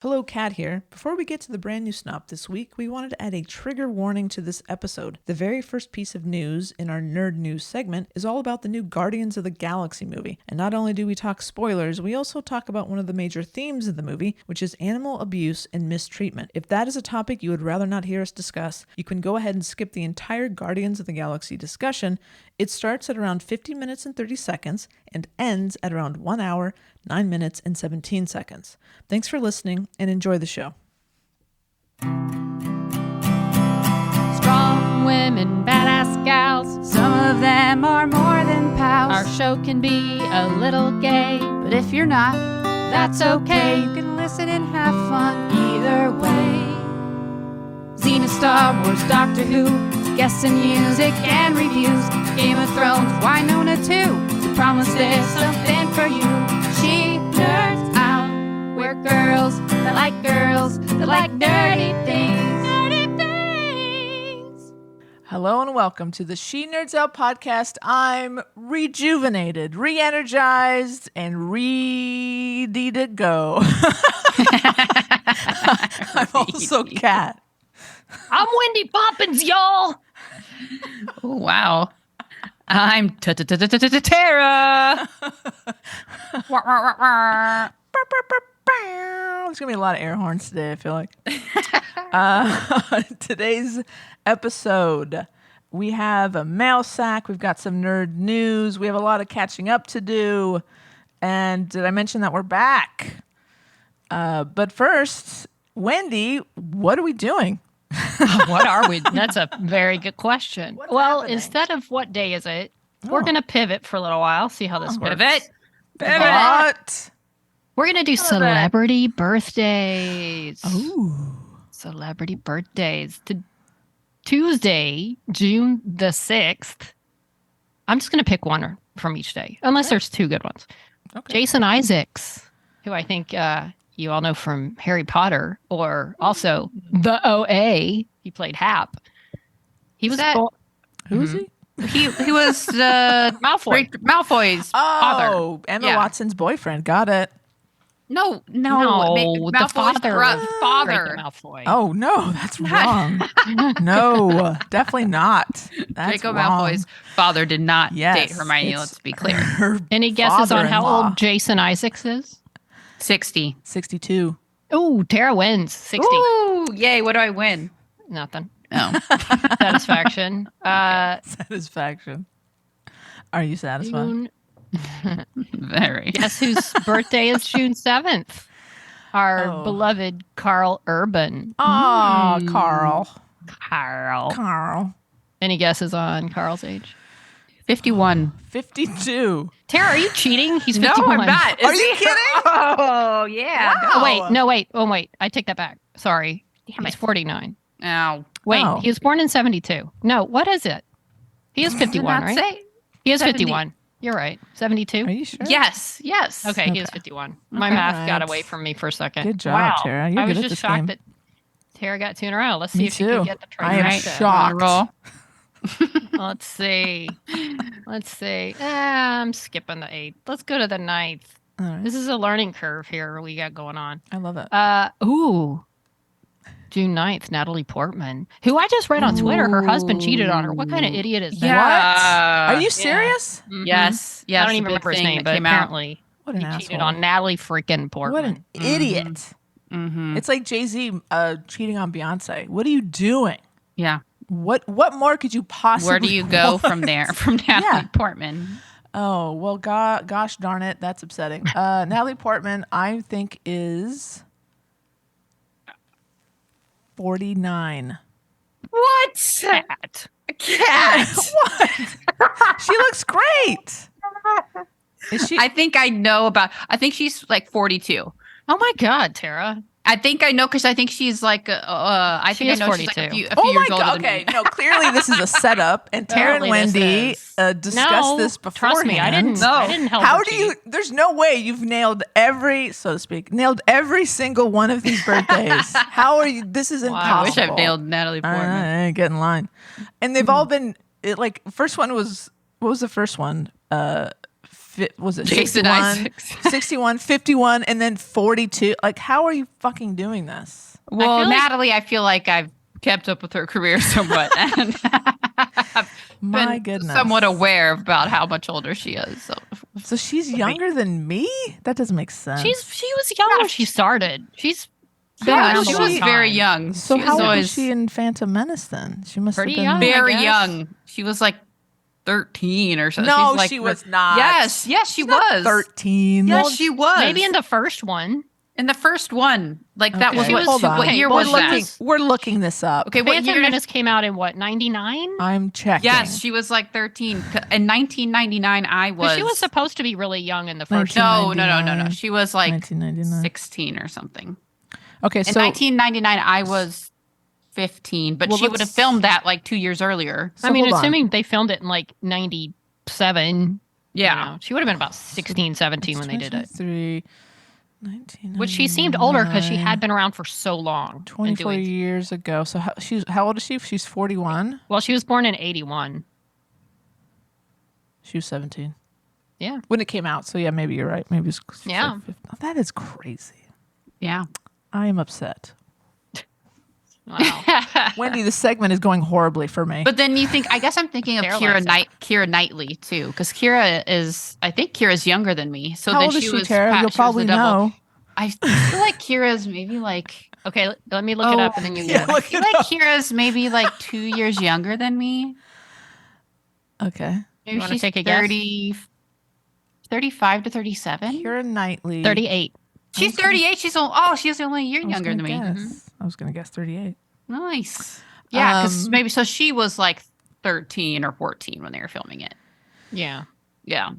Hello, Kat here. Before we get to the brand new Snop this week, we wanted to add a trigger warning to this episode. The very first piece of news in our Nerd News segment is all about the new Guardians of the Galaxy movie. And not only do we talk spoilers, we also talk about one of the major themes of the movie, which is animal abuse and mistreatment. If that is a topic you would rather not hear us discuss, you can go ahead and skip the entire Guardians of the Galaxy discussion. It starts at around 50 minutes and 30 seconds and ends at around 1 hour, 9 minutes, and 17 seconds. Thanks for listening and enjoy the show. Strong women, badass gals. Some of them are more than pals. Our show can be a little gay, But if you're not, that's okay. you can listen and have fun either way. Xena, Star Wars, Doctor Who, guests and music and reviews. Game of Thrones, Winona too. We promise there's something for you. She nerds out. We're girls that like nerdy things. Nerdy things. Hello and welcome to the She Nerds Out podcast. I'm rejuvenated, re-energized, and ready to go. I'm also Kat. I'm Wendy Poppins, y'all. Oh, wow. I'm Tara. There's going to be a lot of air horns today, I feel like. Today's episode, we have a mail sack. We've got some nerd news. We have a lot of catching up to do. And did I mention that we're back? But first, Wendy, what are we doing? What are we? That's a very good question. What's well, happening? Instead of what day is it, we're going to pivot for a little while, see how this works. Pivot. What? We're going to do celebrity birthdays. Ooh. Celebrity birthdays. Tuesday, June the 6th. I'm just going to pick one from each day, unless there's two good ones. Okay. Jason Isaacs, who I think you all know from Harry Potter, or also the OA. He played Hap. He was Who is he? He was Malfoy. Malfoy's father. Oh, Emma Yeah. Watson's boyfriend. Got it. No, the Malfoy's father. father. Draco Malfoy. Oh, no, that's wrong. No, definitely not. That's Draco wrong. Malfoy's father did not Yes, date Hermione, it's let's be clear. her Any guesses on how father-in-law. old Jason Isaacs is? 60. 62. Oh, Tara wins. 60. Ooh, yay, what do I win? Nothing. Oh. Satisfaction. Satisfaction. Are you satisfied? June. Very. Guess whose birthday is June 7th? Our Oh. beloved Carl Urban. Oh, Carl. Carl. Any guesses on Carl's age? 51. 52. Tara, are you cheating? He's No, 51. I'm not. Are you kidding? Oh, yeah. Wow. Oh, wait. I take that back. Sorry. He's 49. Ow. Wait, Oh. he was born in 72. No, what is it? He is 51, right? He is 70. 51. You're right. 72? Are you sure? Yes. Okay, he is Okay. 51. My Okay. math got Right. away from me for a second. Good job, wow. Tara. You're I was good at just this shocked game. that Tara got two in a row. Let's see Me if she too. can get the I am trifecta. shocked. Roll. Let's see. I'm skipping the 8th. Let's go to the 9th. All right. This is a learning curve here we got going on. I love it. June 9th, Natalie Portman, who I just read on Twitter, her husband cheated on her. What kind of idiot is that? Yeah. Are you serious? Mhm. Yes. Yes. I don't even the big remember his thing name, that but came out. apparently What an he asshole. cheated on Natalie freaking Portman. What an idiot. Mhm. It's like Jay-Z cheating on Beyonce. What are you doing? Yeah. What more could you possibly Where do you go want? from there? From Natalie Yeah. Portman. Oh, well, gosh darn it. That's upsetting. Natalie Portman, I think, is 49. What? Cat. Cat. What? She looks great. Is she? I think I know about. I think she's like 42. Oh my God, Tara. I think I know because I think she's like. I She think is I know she's like 42. a few Oh my years older God. than Okay. me. No, clearly this is a setup. And Tara and Apparently Wendy this discussed No, this beforehand. trust me, I didn't. No. I didn't help. How her do cheat. you? There's no way you've nailed every, so to speak, nailed every single one of these birthdays. How are you? This is Wow. impossible. I wish I've nailed Natalie All Portman. right, get in line. And they've all been like. First one was, what was the first one? was it Jason 61, Isaacs. 61, 51, and then 42? Like, how are you fucking doing this? Well, feel like- Natalie, I feel like I've kept up with her career somewhat, and I've My been goodness. somewhat aware about how much older she is. So she's younger than me? That doesn't make sense. She was young when she started. She's been Yeah, around she a long was time. very young. So she how was old always was she in Phantom Menace then? She must Pretty have been young. very guess. young. She was like 13 or something. No, She's like, she was not. Yes, she was. 13. Yes, she was. Maybe in the first one. In the first one, like that was Okay, what? hold on. What year we're was looking, that? We're looking this up. Okay, what Phantom year? Menace came out in what, 99? I'm checking. Yes, she was like 13. In 1999, I was. She was supposed to be really young in the first 19. one. No. She was like 1999. 16 or something. Okay, In so 1999, I was 15, but Well, she would have let's- filmed that like 2 years earlier. so I mean, hold on. assuming they filmed it in like 97. Yeah. You know, she would have been about 16, 17 when they did it. 23, 1999. Which she seemed older because she had been around for so long. and 24 doing- years ago. So how old is she? She's 41. Well, she was born in 81. She was 17 Yeah. when it came out. So yeah, maybe you're right. Maybe it's Yeah. like 50. Oh, that is crazy. Yeah. I am upset. Wow. Wendy, this segment is going horribly for me. But then you think, I guess I'm thinking of Paralyzing. Keira Knightley too, because I think Kira's younger than me. So how then old is she she, was. Tara? she You'll was the probably double. know. I feel like Kira's maybe like. Okay, let me look it up and then you yeah, go. I look feel it like up. Kira's maybe like 2 years younger than me. Okay. Maybe wanna she's take a guess? 35 to 37. Kira Knightley. 38. She's 38. She's only a year I was younger gonna than me. guess. I was going to guess 38. Nice. Yeah, because Um, maybe so she was like 13 or 14 when they were filming it. Yeah. Yeah.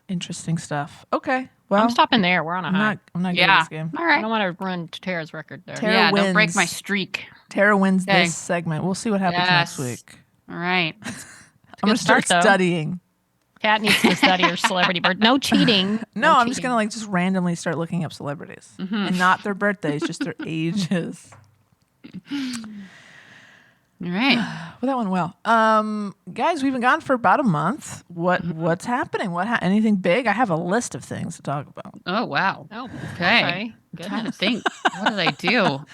Interesting stuff. Okay. Well, I'm stopping there. We're on a I'm high. not good Yeah. at this game. All I right. don't want to run Tara's record there. Tara Yeah, don't break my wins. streak. Tara wins Okay. this segment. We'll see what happens next Yes. week. All right. I'm going to start start, though. studying. Kat needs to study her celebrity bird. No cheating. No, I'm just cheating. going to just randomly start looking up celebrities. Mm-hmm. And not their birthdays, just their ages. All right. Well, that went well. Guys, we've been gone for about a month. What's happening? Anything big? I have a list of things to talk about. Oh, wow. Oh, Okay. okay. I'm trying to Goodness. think. What did I do?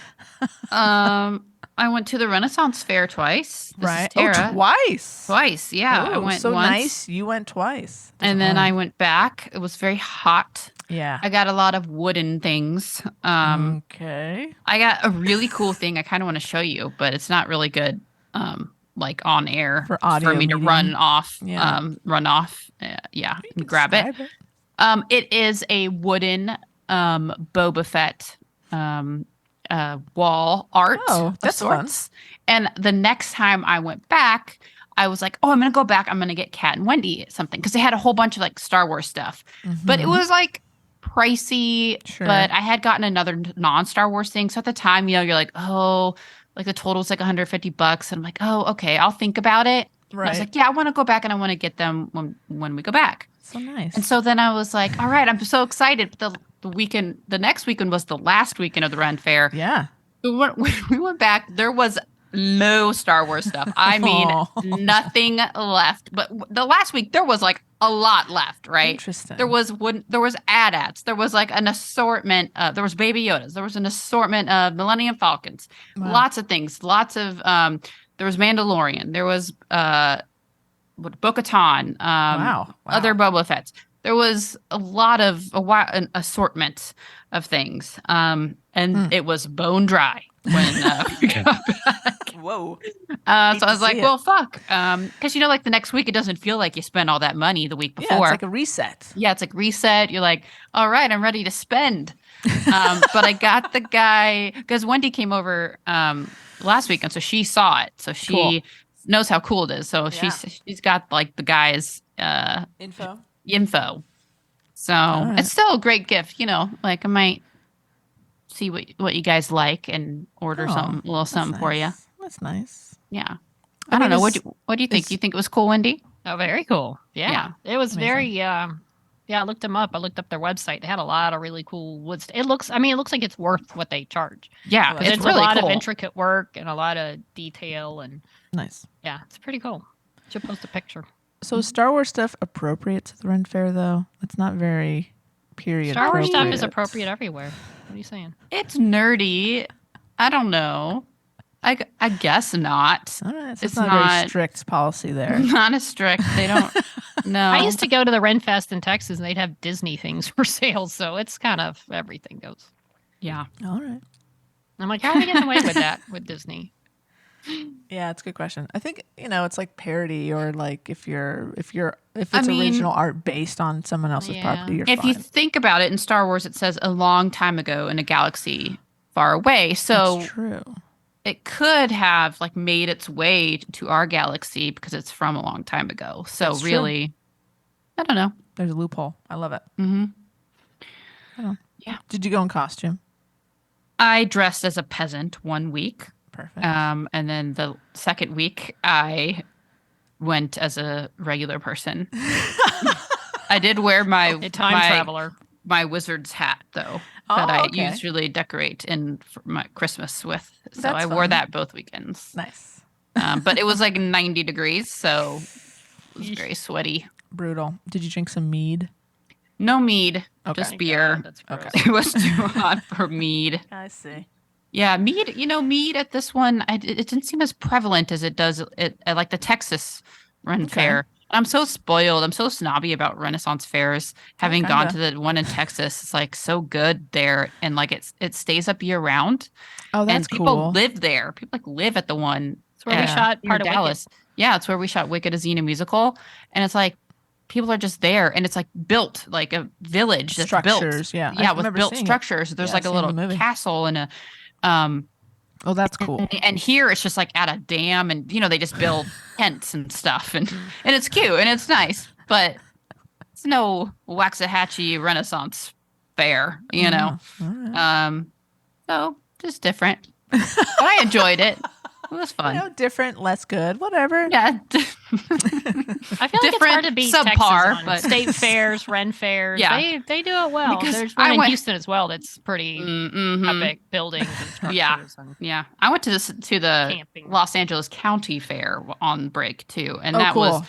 I went to the Renaissance Fair twice. This is Tara. Oh, twice. Twice. Yeah. I Oh, went so once. nice. You went twice. And then I went back. It was very hot. Yeah. I got a lot of wooden things. Okay. I got a really cool thing I kind of want to show you, but it's not really good, like on air For audio me to medium. run off. Yeah. Yeah, and grab it. Describe It is a wooden Boba Fett wall art. Oh, of that's fun. sorts. And the next time I went back, I was like, oh, I'm gonna go back. I'm gonna get Kat and Wendy something because they had a whole bunch of like Star Wars stuff, but it was like pricey. Sure. But I had gotten another non-Star Wars thing, so at the time, you're like, oh, like the total's like $150, and I'm like, oh, okay, I'll think about it. And I was Right. like, yeah, I want to go back and I want to get them when we go back. So nice. And so then I was like, all right, I'm so excited. But the next weekend was the last weekend of the Ren Fair. yeah. So when we went back, there was no Star Wars stuff. I mean, Aw. nothing left. But the last week, there was like a lot left, right? Interesting. There was AT-ATs. There was like an assortment. There was Baby Yodas. There was an assortment of Millennium Falcons. Wow. Lots of things. Lots of there was Mandalorian. There was Bo-Katan. Wow. Other Boba Fett's. There was a lot of an assortment of things. And it was bone dry when we got back. Whoa. So I was to like, see it. well, fuck. Because, like the next week, it doesn't feel like you spent all that money the week before. Yeah, it's like a reset. Yeah, it's like reset. You're like, all right, I'm ready to spend. But I got the guy, because Wendy came over last week, and so she saw it. So she Cool. knows how cool it is. So Yeah. she's got like the guy's Info. So right. it's still a great gift, like I might see what you guys like and order Oh, a little something for you. nice. That's nice. Yeah. I I don't mean, know. it's- What do you think? it's- Do you think it was cool, Wendy? Oh, very cool. Yeah. Yeah. It was Amazing. very, yeah, I looked them up. I looked up their website. They had a lot of really cool wood. It looks like it's worth what they charge. Yeah, Oh, it's It's really a lot cool. of intricate work and a lot of detail. And Nice. yeah, it's pretty cool. Should post a picture. So is Star Wars stuff appropriate to the Ren Fair, though? It's not very period Star Wars stuff is appropriate. appropriate everywhere. What are you saying? It's nerdy. I don't know. I guess not. All right, so It's it's not a very not- strict policy there. Not as strict. They don't. No. I used to go to the Ren Fest in Texas, and they'd have Disney things for sale, so it's kind of everything goes. Yeah. All right. I'm like, how are we getting away with that with Disney? Yeah, it's a good question. I think, it's like parody, or like if it's mean- original art based on someone else's Yeah. property, you're If fine. you think about it, in Star Wars, it says a long time ago in a galaxy far away. So That's true. it could have like made its way to our galaxy because it's from a long time ago. So That's true. really, I don't know. There's a loophole. I love it. Hmm. Did you go in costume? I dressed as a peasant 1 week. Perfect. And then the second week, I went as a regular person. I did wear A time traveler. my wizard's hat, though, that I okay. usually decorate for my Christmas with. So That's I wore fun. that both weekends. Nice. But it was like 90 degrees, so it was very sweaty. Brutal. Did you drink some mead? No mead, Okay. just beer. That's gross. Okay. It was too hot for mead. I see. Yeah, mead. Mead at this one, it didn't seem as prevalent as it does at like the Texas Ren Fair. I'm so spoiled. I'm so snobby about Renaissance fairs. Having gone to the one in Texas, it's like so good there, and like it stays up year round. Oh, that's and people cool. live there. People like live at the one. It's where we Yeah. shot near part of Dallas. Yeah, it's where we shot Wicked, a Xena musical, and it's like people are just there, and it's like built like a village that's built. Structures, yeah. I Yeah, with remember built seeing it. structures. There's Yeah, like a I've seen the little movie. castle and a Oh, that's cool. and here it's just like at a dam, and they just build tents and stuff, and it's cute and it's nice, but it's no Waxahachie Renaissance fair, All right. so just different. But I enjoyed it. It was fun. Different, less good, whatever. Yeah. I feel like it's Different, hard to beat subpar, Texas on but- state fairs, Ren fairs. Yeah. They do it well. Because There's I one in went- Houston as well that's pretty Mhm. epic buildings and structures. Yeah. And Yeah, I went to the camping. Los Angeles County Fair on break too, and Oh, that cool. was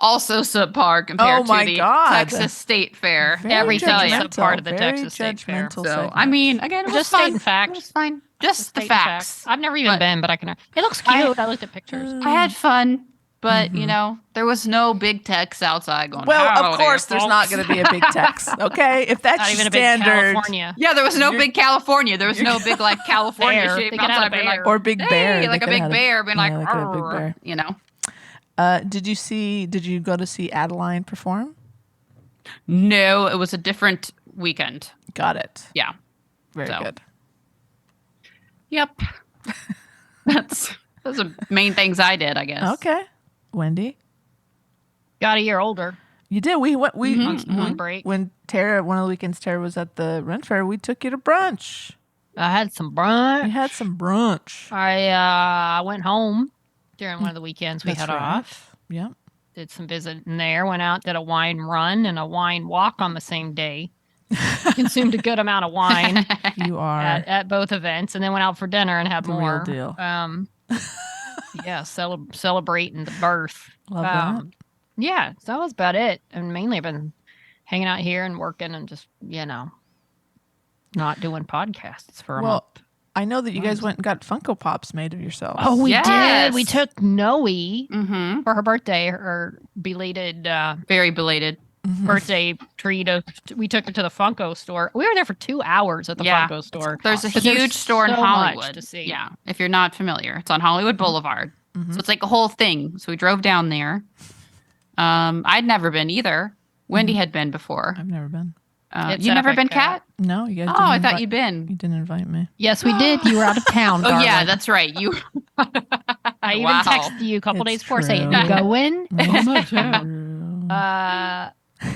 also subpar compared Oh my to the God. Texas State Fair. Very Everything is judgmental, a part of the very Texas State Fair. judgmental So segment. I mean, again, it was Just fun. stating facts. It was fine. Just the Stating facts. I've never even But- been, but I can. It looks cute. I looked at pictures. I had fun, but Mhm. there was no big text outside going. Well, of "Howdy, course, there's not folks." going to be a big text. Okay, if that's Not your even a big standard, California. Yeah, there was no You're- big California. There was no big like California Bear. shape They could have outside. a Being like, bear. or big bear, hey, like They a could've big had bear, being like, yeah, they could've had a big "Arr," bear. Did you go to see Adeline perform? No, it was a different weekend. Got it. Yeah. Very So. good. Yep. Those are the main things I did, I guess. Okay, Wendy, Got a year older you did. We went. We on break. when Tara, one of the weekends Tara was at the Ren Fair, we took you to brunch. I had some We brunch. had some brunch. I went home during one of the weekends we That's had right. off. Yeah. Did some visiting there. Went out, did a wine run and a wine walk on the same day. Consumed a good amount of wine You are. at both events, and then went out for dinner and had The real more. deal. Yeah, celebrating the birth. Love that. Yeah, so that was about it. And mainly I've been hanging out here and working and just not doing podcasts for a month. Well, I know that you guys went and got Funko Pops made of yourselves. Oh, we did. We Yes. took Noe Mm-hmm. for her birthday, her belated Very belated. birthday treat. We took her to the Funko store. We were there for 2 hours at the Yeah. Funko store. There's a But there's huge store in so much Hollywood to see. Yeah, if you're not familiar, it's on Hollywood Boulevard. Mhm. So it's like a whole thing. So we drove down there. I'd never been either. Wendy had been before. I've never been. It's You never epic, been, Kat? No, you guys. Oh, didn't I thought invite- you'd been. You didn't invite me. Yes, we did. You were out of town. Oh yeah, darling. that's right. You. I even Wow. texted you a couple It's days before saying, true. "You going?" True.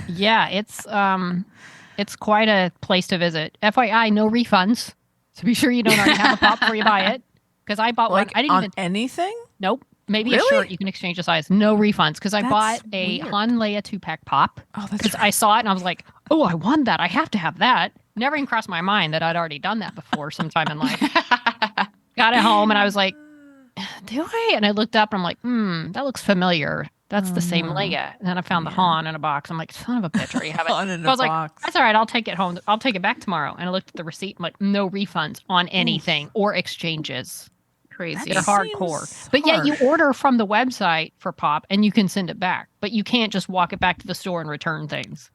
Yeah, it's quite a place to visit. FYI, no refunds. So be sure you don't already have a pop before you buy it. Because I bought Like one. I didn't on even. anything? Nope. Maybe Really? a shirt you can exchange the size. No refunds. Because I That's bought a weird. Han Leia 2-pack pop. Oh, that's Because right. I saw it and I was like, oh, I won that. I have to have that. Never even crossed my mind that I'd already done that before sometime in life. Got it home and I was like, do I? And I looked up and I'm like, that looks familiar. That's the same no. Leia. And then I found the Yeah. Han in a box. I'm like, son of a bitch, I already have it. Han in So I a was like, box. that's all right. I'll take it home. I'll take it back tomorrow. And I looked at the receipt. I'm like, no refunds on anything or exchanges. Crazy. They're That hardcore. seems But yet you harsh. order from the website for pop and you can send it back. But you can't just walk it back to the store and return things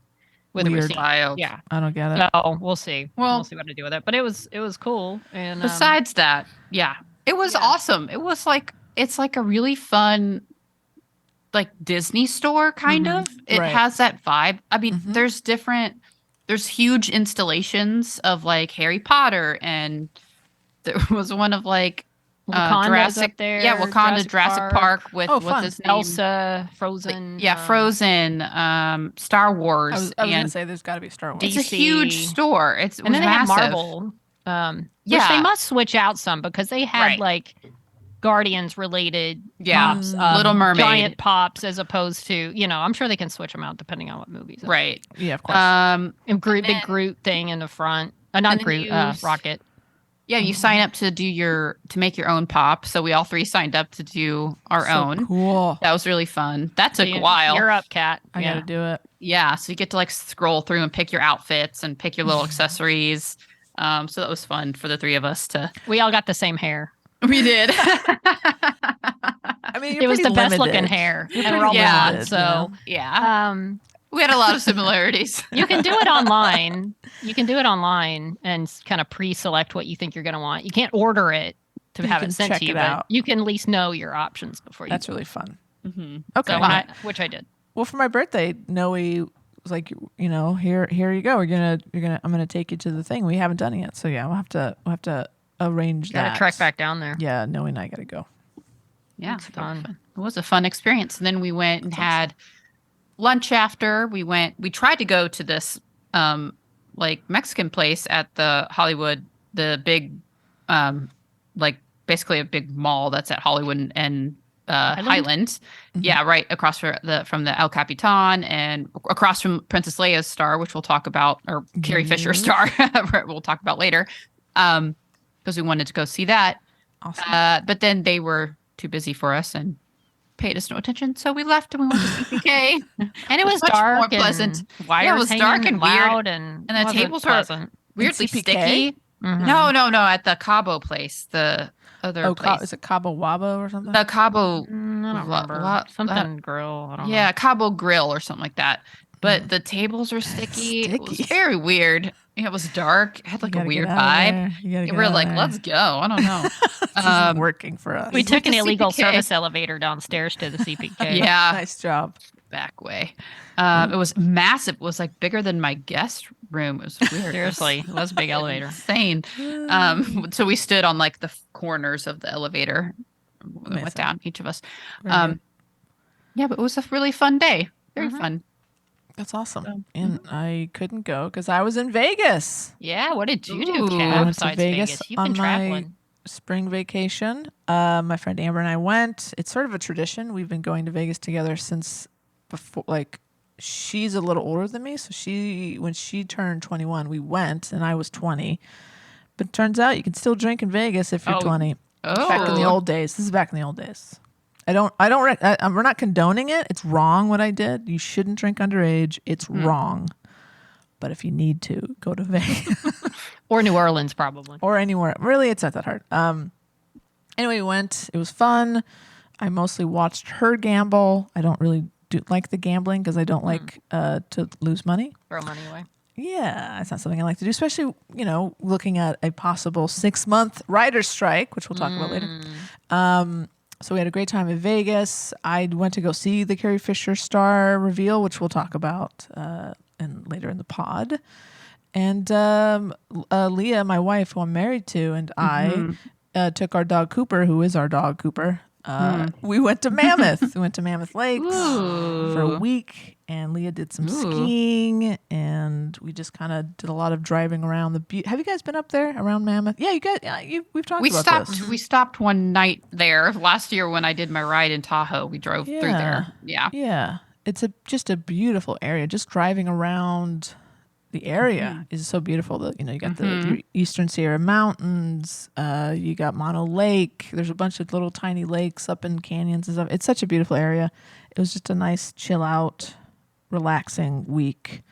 with a Weird. receipt. Wild. Yeah. I don't get it. So we'll see. Well- we'll see what to do with it. But it was cool. And Besides that, yeah, it was Yeah. awesome. It was like, it's like a really fun, like Disney store kind Mhm. of. It Right. has that vibe. I mean, Mhm. there's huge installations of like Harry Potter, and there was one of like Wakanda's Jurassic, up there. yeah, Wakanda Jurassic Park with Oh, what's fun. his name? Elsa, Frozen. Yeah, Frozen, Star Wars. I was gonna and say there's got to be Star Wars. it's a huge DC. store. It And was then they have massive. Marvel. Which Yeah. they must switch out some because they had Right. like Guardians related Yeah, pops, Little Mermaid. giant pops, as opposed to, I'm sure they can switch them out depending on what movies. Right. Yeah, of course. And Groot, And big then- Groot thing in the front. Not and then Groot, you- Rocket. Yeah, you sign up to to make your own pop. So we all three signed up to do our So own. cool. That was really fun. That took So a while. You're up, Kat. I gotta do it. Yeah, so you get to like scroll through and pick your outfits and pick your little accessories. So that was fun for the three of us to. We all got the same hair. We did. I mean, It was the pretty best looking limited. hair. You're And we're pretty all blonde, limited, so Yeah, we had a lot of similarities. you can do it online. You can do it online and kind of pre-select what you think you're going to want. You can't order it to You have can it sent check to you, it but out. you can at least know your options before you. That's really fun. Mm-hmm. Okay. So which I did. Well, for my birthday, Noe was like, here you go. I'm gonna take you to the thing. We haven't done it yet, so yeah, we'll have to arrange Got that. to trek back down there. Yeah, Noe and I gotta go. Yeah, That's fun. It was a fun experience. And then we went and had lunch after. We tried to go to this like Mexican place at the Hollywood, the big like basically a big mall that's at Hollywood and Highland. Mhm. Yeah, right across from the El Capitan and across from Princess Leia's star, which we'll talk about, or Carrie Fisher's star, we'll talk about later, because we wanted to go see that. Awesome. But then they were too busy for us and paid us no attention, so we left and we went to CPK. And it was Much dark more and pleasant. wires Yeah, it was dark hanging and weird, loud and the wasn't tables were pleasant. weirdly CPK? sticky. Mhm. No, at the Cabo place, the other place. Is it Cabo Wabo or something? The Cabo, I don't Lo- remember. lo- Something grill. I don't know. yeah, Cabo Grill or something like that. But the tables are sticky. It was Sticky. very weird. It was dark. It had like You a gotta weird get out of vibe. there. You gotta And get we're out of like, there. let's go. I don't know. This isn't working for us. We We took went an to illegal CPK. service elevator downstairs to the CPK. Yeah, Nice job. back way. It was massive. It was like bigger than my guest room. It was weird. Seriously, it was a big elevator. Insane. So we stood on like the corners of the elevator. We Amazing. went down, each of us. Very good. Yeah, but it was a really fun day. Very Mhm. fun. That's awesome. So- And I couldn't go because I was in Vegas. Yeah, what did you do, Ooh. Kat, I went to besides Vegas Vegas? You've on been traveling. spring vacation. My friend Amber and I went. It's sort of a tradition. We've been going to Vegas together since before. Like, she's a little older than me, so when she turned 21, we went, and I was 20. But it turns out you can still drink in Vegas if you're Oh. 20. Oh, Back in the old days. This is back in the old days. We're not condoning it. It's wrong what I did. You shouldn't drink underage. It's wrong. But if you need to, go to Vegas. Or New Orleans, probably. Or anywhere. Really, it's not that hard. Anyway, we went. It was fun. I mostly watched her gamble. I don't really like the gambling because I don't like to lose money. Throw money away. Yeah, it's not something I like to do, especially, looking at a possible 6-month writer's strike, which we'll talk about later. So we had a great time in Vegas. I went to go see the Carrie Fisher star reveal, which we'll talk about later in the pod. And Leah, my wife, who I'm married to, and I took our dog Cooper, who is our dog Cooper. We went to Mammoth. We went to Mammoth Lakes for a week, and Leah did some skiing, and we just kind of did a lot of driving around the. Have you guys been up there around Mammoth? Yeah, you guys. Yeah, we've talked about this. We stopped one night there last year when I did my ride in Tahoe. We drove through there. Yeah. Yeah, it's just a beautiful area. Just driving around the area is so beautiful. That you got the Eastern Sierra Mountains. You got Mono Lake. There's a bunch of little tiny lakes up in canyons and stuff. It's such a beautiful area, it was just a nice chill out, relaxing week.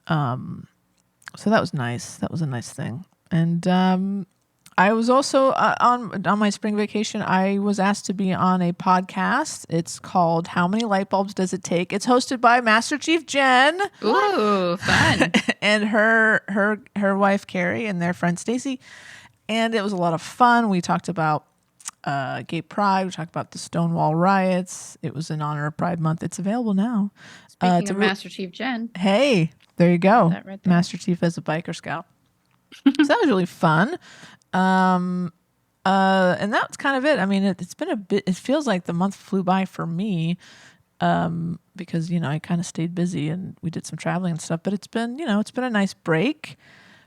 So that was nice. That was a nice thing. And I was also on my spring vacation. I was asked to be on a podcast. It's called "How Many Light Bulbs Does It Take?" It's hosted by Master Chief Jen. Ooh, fun. And her wife Carrie and their friend Stacy. And it was a lot of fun. We talked about gay pride. We talked about the Stonewall riots. It was in honor of Pride Month. It's available now. Speaking of Master Chief Jen. Hey, there you go. That right there. Master Chief as a biker scout. So that was really fun. And that's kind of it. I mean, it's been a bit, it feels like the month flew by for me, because, I kind of stayed busy and we did some traveling and stuff, but it's been a nice break,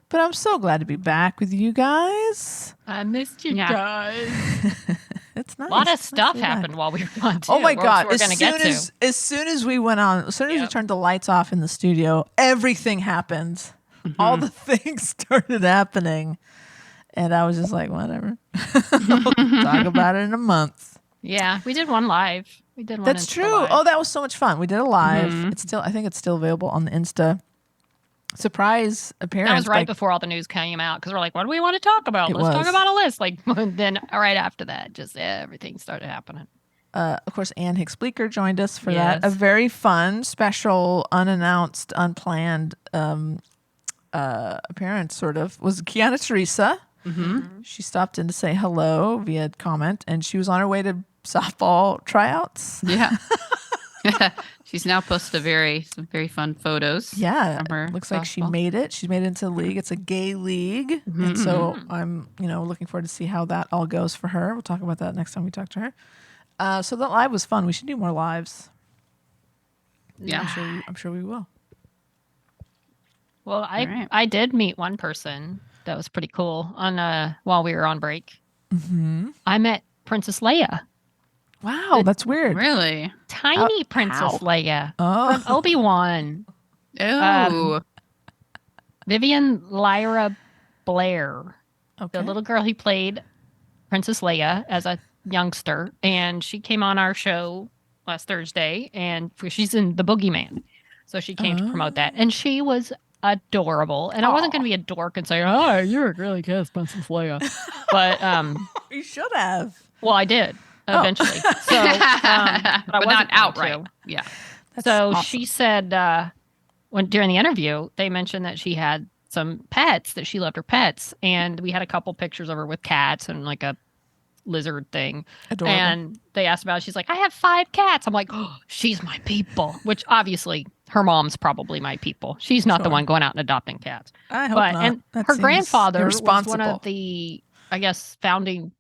but I'm so glad to be back with you guys. I missed you guys. It's nice. A lot of It's nice stuff to be back. happened while we were gone too. Oh my God. We're going to get to. As soon as we went on, as soon as we turned the lights off in the studio, everything happened. All the things started happening. And I was just like, whatever. We'll talk about it in a month. Yeah, we did one live. We did one. That's Insta true. live. Oh, that was so much fun. We did a live. I think it's still available on the Insta. Surprise appearance. That was right before all the news came out because we're like, what do we want to talk about? It Let's talk was. about a list. Like then right after that, just everything started happening. Of course, Ann Hicks Bleecker joined us for that. A Yes. very fun, special, unannounced, unplanned appearance, sort of. Was Kiana Teresa. She stopped in to say hello via comment, and she was on her way to softball tryouts. Yeah. She's now posted some very fun photos. Yeah, From her looks like she softball. made it. She's made it into the league. It's a gay league, and so I'm, looking forward to see how that all goes for her. We'll talk about that next time we talk to her. So that live was fun. We should do more lives. Yeah. I'm sure we will. Well, right. I did meet one person that was pretty cool on while we were on break. I met Princess Leia, Wow, that's weird. Really? tiny Princess how? Leia Oh, from Obi-Wan. Oh. Vivian Lyra Blair, okay. the little girl who played Princess Leia as a youngster, and she came on our show last Thursday, and she's in The Boogeyman, so she came to promote that, and she was adorable. And I wasn't going to be a dork and say, "Oh, you're really good, Princess Leia," but You should have. well, I did eventually. So, but I but wasn't not going outright. to. Yeah. That's So awesome. she said when during the interview, they mentioned that she had some pets, that she loved her pets, and we had a couple pictures of her with cats and like a lizard thing. Adorable. And they asked about it. She's like, I have 5 cats. I'm like, oh, she's my people, which obviously her mom's probably my people. She's not the Sure. one going out and adopting cats. I hope But not. and That her seems grandfather was irresponsible. one of the, I guess, founding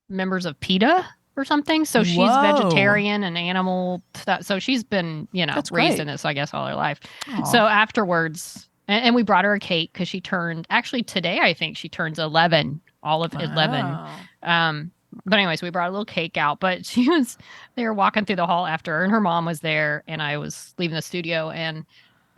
members of PETA or something. So she's Whoa. vegetarian and animal stuff. So she's been, That's raised great. in this, I guess, all her life. Aw. So afterwards, and we brought her a cake because she turned, actually today, I think she turns 11, all of 11. Wow. But anyways, we brought a little cake out, but they were walking through the hall after her, and her mom was there, and I was leaving the studio, and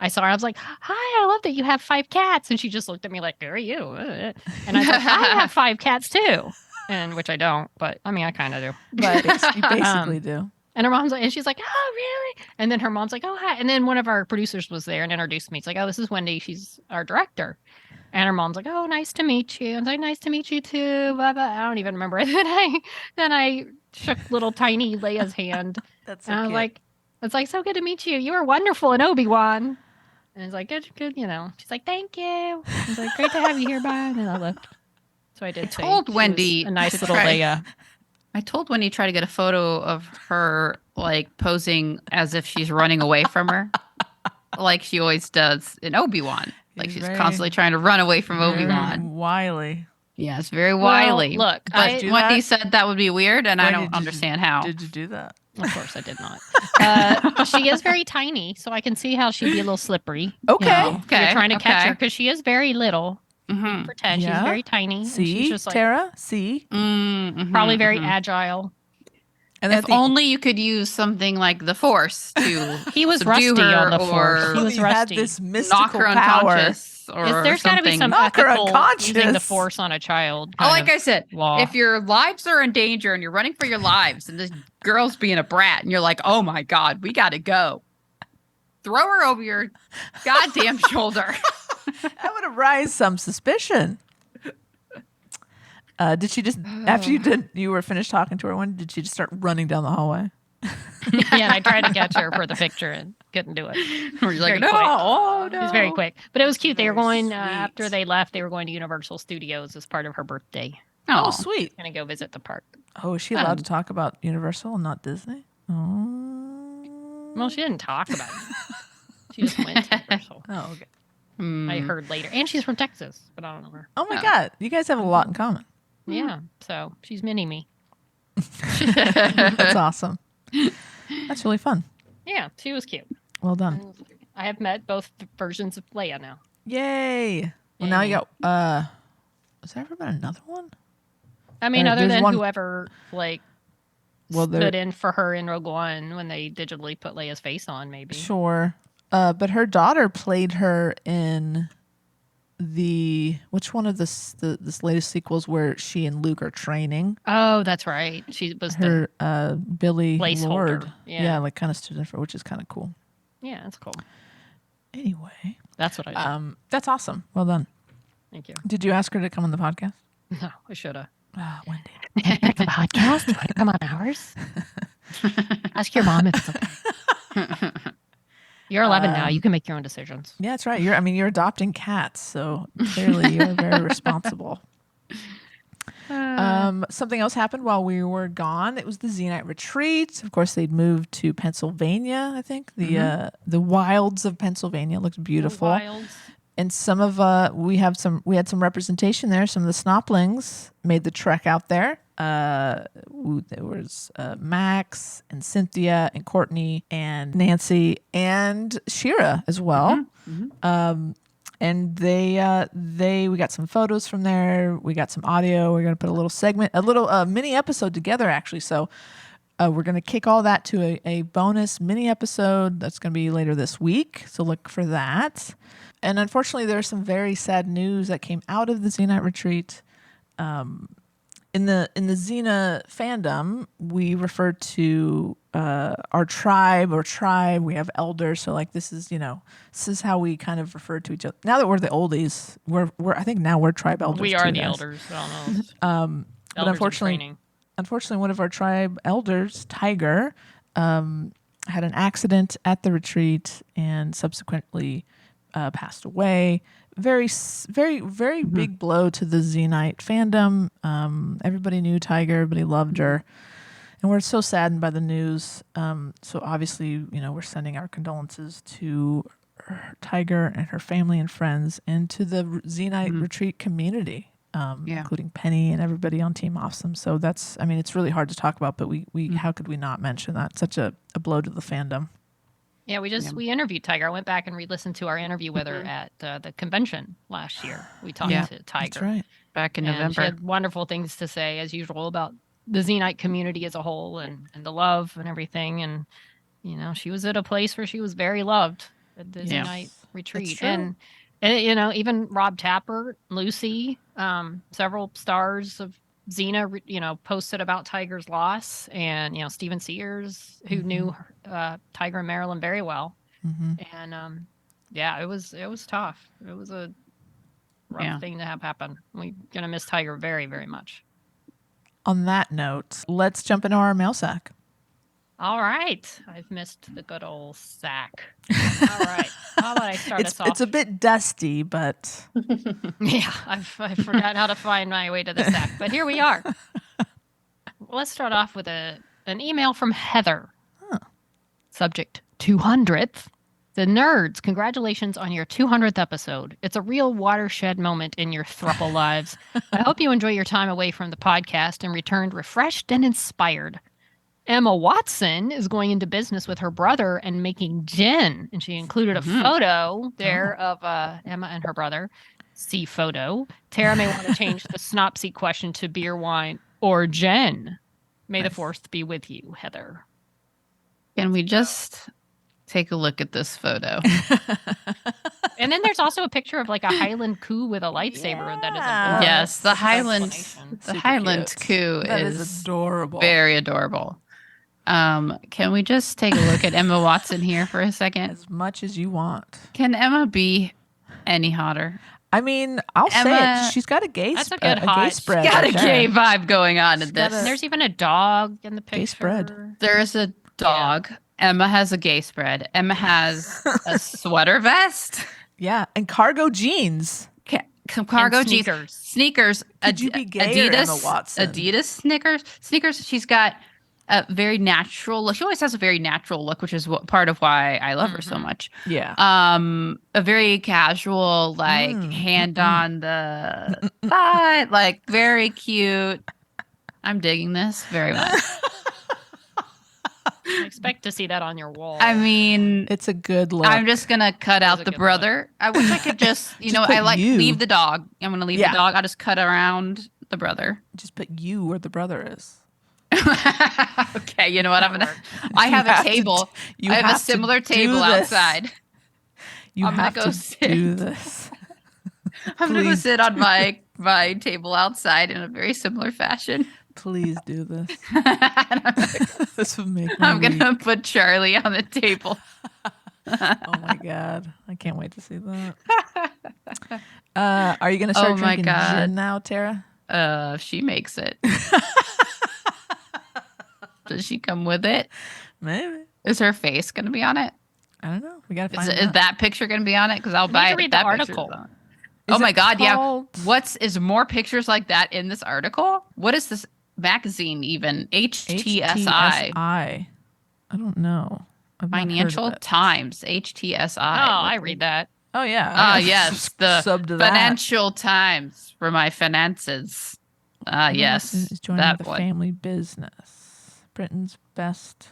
I saw her. I was like, hi, I love that you have 5 cats. And she just looked at me like, who are you? And I was like, I have 5 cats too. And which I don't, but I mean, I kind of do. But You basically do. and her mom's like, and she's like, oh, really? And then her mom's like, oh, hi. And then one of our producers was there and introduced me. It's like, oh, this is Wendy. She's our director. And her mom's like, oh, nice to meet you. I was like, nice to meet you too. Blah, blah. I don't even remember. Then I shook little tiny Leia's hand. That's so And I was cute. like, it's like, so good to meet you. You were wonderful in Obi-Wan. And it's like, good, She's like, thank you. It's like, great to have you here. Bye. And then I left. So I did say told she was Wendy a nice to little try- Leia. I told Wendy to try to get a photo of her like posing as if she's running away from her, like she always does in Obi-Wan. Like He's she's very- constantly trying to run away from Very Obi-Wan. wily. Yeah, it's very wily. Well, look, but do Wendy that? said that would be weird, and I Wendy, don't did you- understand how. Did you do that? Of course, I did not. She is very tiny, so I can see how she'd be a little slippery. Okay. If you're trying to catch okay. her because she is very little. Mhm. Pretend Yeah. she's very tiny. and See, she's just like Tara? See? Mhm, probably very mhm. agile. And then If only you could use something like the Force to He was subdue rusty her on the Force. or He was he had rusty. this knock mystical her power. unconscious or There's got to be something. some Knock her ethical using the unconscious. Force on a child. Like kind I said, of law. if your lives are in danger and you're running for your lives and this girl's being a brat and you're like, oh my God, we got to go. Throw her over your goddamn shoulder. That would arise some suspicion. Did she just, after you were finished talking to her, when did she just start running down the hallway? Yeah, I tried to catch her for the picture and couldn't do it. Or you're like, Very no, quick. oh no. It was very quick, but it was cute. They were Very going sweet. after they left. They were going to Universal Studios as part of her birthday. Oh, sweet. Gonna go visit the park. Oh, is she allowed to talk about Universal and not Disney? Oh. Well, she didn't talk about it. She just went to Universal. Oh, okay. I heard later, and she's from Texas, but I don't know her. Oh my God. You guys have a lot in common. Yeah, so she's mini me. That's awesome. That's really fun. Yeah, she was cute. Well done. I have met both versions of Leia now. Yay. Well, now you got, has there ever been another one? I mean, other there's than one- whoever Well, stood in for her in Rogue One when they digitally put Leia's face on, maybe. Sure. But her daughter played her in which one of this latest sequels where she and Luke are training? Oh, that's right. She was Her Billy placeholder. Lord. Yeah. Like kind of stood in for, which is kind of cool. yeah, that's cool. Anyway, That's what I did. that's awesome. Well done. Thank you. Did you ask her to come on the podcast? No, I should have. Wendy. The podcast? You want to come on ours? Ask your mom if it's okay. You're 11 now. You can make your own decisions. Yeah, that's right. You're adopting cats, so clearly you're very responsible. Something else happened while we were gone. It was the Zenite retreat. Of course, they'd moved to Pennsylvania. I think the wilds of Pennsylvania looked beautiful. Wilds. And some of we had some representation there. Some of the Snoplings made the trek out there. There was Max and Cynthia and Courtney and Nancy and Shira as well. And we got some photos from there. We got some audio. We're gonna put a little mini episode together actually. So we're gonna kick all that to a bonus mini episode that's gonna be later this week. So look for that. And unfortunately, there's some very sad news that came out of the Zenite retreat. In the Xena fandom, we refer to our tribe or tribe. We have elders, so like this is how we kind of refer to each other. Now that we're the oldies, I think now we're tribe elders. We are too, the guys. elders. I don't know. But unfortunately, one of our tribe elders, Tiger, had an accident at the retreat and subsequently passed away. Very, very, very big blow to the Zenite fandom. Everybody knew Tiger. Everybody loved her. And we're so saddened by the news. So obviously, we're sending our condolences to Tiger and her family and friends and to the Zenite retreat community, including Penny and everybody on Team Awesome. So it's really hard to talk about, but we how could we not mention that? Such a blow to the fandom. Yeah, we interviewed Tiger. I went back and re-listened to our interview with her at the convention last year. We talked to Tiger. That's right. Back in And November. she had wonderful things to say, as usual, about the Zenite community as a whole and the love and everything. And, she was at a place where she was very loved at the Zenite retreat. true. And, even Rob Tapper, Lucy, several stars of Xena, posted about Tiger's loss, and Steven Sears, who knew Tiger and Marilyn very well, and it was tough. It was a rough thing to have happen. We're gonna miss Tiger very, very much. On that note, let's jump into our mail sack. All right, I've missed the good old sack. All right, how about I start us off? It's a bit dusty, but Yeah, I forgot how to find my way to the sack, but here we are. Let's start off with an email from Heather. Subject 200th. The nerds, congratulations on your 200th episode. It's a real watershed moment in your throuple lives. I hope you enjoy your time away from the podcast and returned refreshed and inspired. Emma Watson is going into business with her brother and making gin. And she included a photo there of Emma and her brother. See photo. Tara may want to change the Snopsy question to beer, wine, or gin. May the Nice. 4th be with you, Heather. Can we just take a look at this photo? And then there's also a picture of like a Highland coup with a lightsaber that is Yeah. adorable. Yes, the With no Highland, explanation. the Super Highland cute. coup That is is adorable. very adorable. Can we just take a look at Emma Watson here for a second? As much as you want. Can Emma be any hotter? I mean, I'll say Emma- it. She's got a gay, That's a a good gay hot- spread. Got a right gay there. vibe going on in She's got this. a- There's even a dog in the picture. Gay spread. There is a dog. Emma has a gay spread. Emma has a sweater vest. Yeah, and cargo jeans. Some cargo And jeans. sneakers. Sneakers. Could you be gay or Adidas, Emma Watson? Adidas sneakers. She's got a very natural look. She always has a very natural look, which is part of why I love her so much. Yeah. A very casual, like hand on the thigh, like very cute. I'm digging this very much. I expect to see that on your wall. I mean, It's a good look. I'm just gonna cut That out was a the good brother. I wish I could just, Just I put like you. leave the dog. I'm gonna leave Yeah. the dog. I'll just cut around the brother. Just put you where the brother is. Okay, you know what? I You have have a to table. You I have a to similar do table this. outside. You I'm gonna have go to sit. do this. I'm gonna go Please. sit on my table outside in a very similar fashion. Please do this. And This would make me I'm weep. gonna put Charlie on the table. Oh my god, I can't wait to see that. Are you gonna start Oh my drinking God. gin now, Tara? If she makes it. Does she come with it? Maybe. Is her face gonna be on it? I don't know. We gotta Is, find is out. that picture gonna be on it? Because I'll need buy to it. read if the that picture's article. on it. Is Oh my it God! called- Yeah. More pictures like that in this article? What is this magazine even? HTSI. I don't know. I've not heard of Financial it. Times. HTSI. Oh, I read that. Oh yeah. Ah, I yes, the sub to that. Financial Times for my finances. Ah, Emma yes, Watson is joining that the one. family business. Britain's best.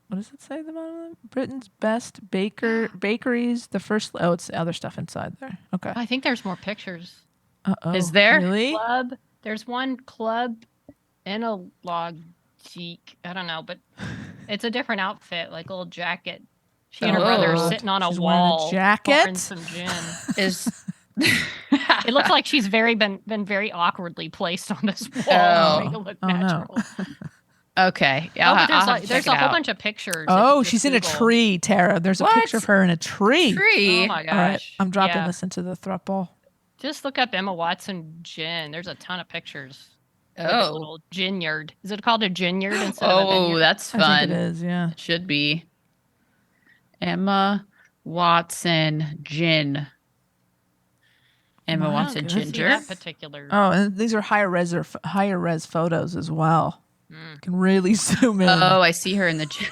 What does it say? The bottom? Britain's best bakeries. The first. Oh, it's other stuff inside there. Okay. I think there's more pictures. Uh-oh. Is there? Really? Club. There's one club analog geek. I don't know, but it's a different outfit, like a little jacket. She and her brother are Oh. sitting on a She's wearing a wall, jacket? pouring some gin. Is It looks like she's been very awkwardly placed on this wall Oh. to make it look Oh, no. natural. okay. Oh, I'll but have to there's check a it whole out. bunch of pictures. Oh, if you she's just in a Google. tree, Tara. There's a What? picture of her in a tree. Tree. Oh my gosh! All right, I'm dropping Yeah. this into the thruple. Just look up Emma Watson gin. There's a ton of pictures. Like a Oh. little gin yard. Is it called a gin yard instead of a Oh, vineyard? that's I fun. think it is. Yeah. It should be. Emma Watson gin. Emma Wow, Watson good. See ginger. that particular. Oh, and these are higher res photos as well. Mm. You can really zoom in. Oh, I see her in the gin.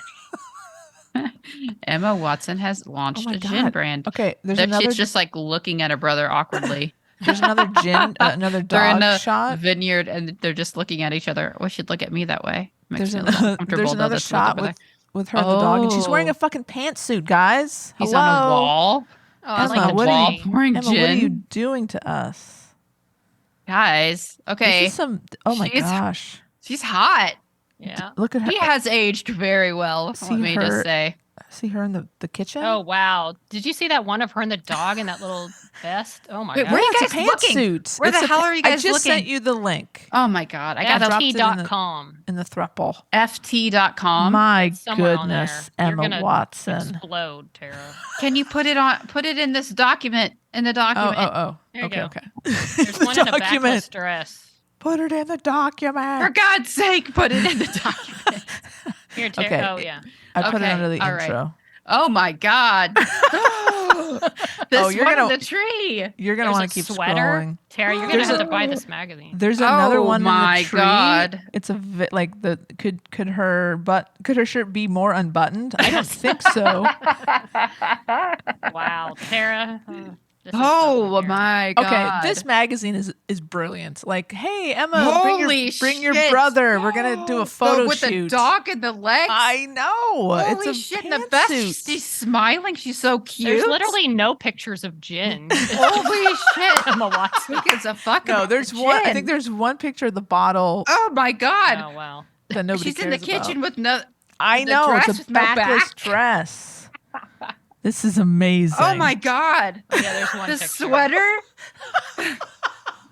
Emma Watson has launched my a gin God. brand. Okay, there's That another. she's just like looking at her brother awkwardly. There's another gin. Another They're in dog a shot. vineyard and they're just looking at each other. Well, she'd look at me that way. Makes There's, me a little an, uncomfortable. there's though, another that's shot over with her and the dog, and she's wearing Oh. a fucking pantsuit, guys. there. He's Hello? on a wall. Oh, I Emma, like the what are wall you- tree. pouring Emma, gin. what are you doing to us? Guys, okay. This is some. Oh my She's- gosh! She's hot. Yeah. Look at her. She has aged very well, See let me her- just say. See her in the kitchen. Oh wow! Did you see that one of her and the dog in that little vest? Oh my Wait, god! where are you it's a guys looking? pantsuit. Where the It's a hell pa- are you I guys just sent looking? you the link Oh my God. I got dropped it in the- FT.com. in the thruple. FT.com. My Somewhere on goodness, there. You're Emma gonna Watson. Explode, Tara. Can you put it in this document? In the Oh, document. oh. There you Okay, go. okay. There's The one in a document. backless dress. Put it in the For document. God's sake, put it in the document. Here, Tara. Okay. Oh yeah. I put it Okay, under the all right. intro. Oh my God. this you're one gonna- in the tree. You're gonna There's want a to keep sweater. scrolling. Tara, you're gonna There's have a- to buy this magazine. There's another Oh one in my the tree. God. It's a like the could her shirt be more unbuttoned? I don't think so. Wow, Tara. This is Oh something here. my God. Okay, this magazine is brilliant. Like, hey Emma, Holy bring your shit. brother. We're gonna do a photo with shoot. the dog and the legs. I know. Holy it's a shit! The best. pantsuit. She's smiling. She's so cute. There's literally no pictures of gin. Holy shit! Emma Watson. Who gives a fuck? No, about there's the one. I gin? think there's one picture of the bottle. Oh my God! Oh wow. that nobody She's in the cares kitchen about. with no. I the know, dress it's a with no backless back. dress. This is amazing. Oh my God. Yeah, there's one The picture. sweater.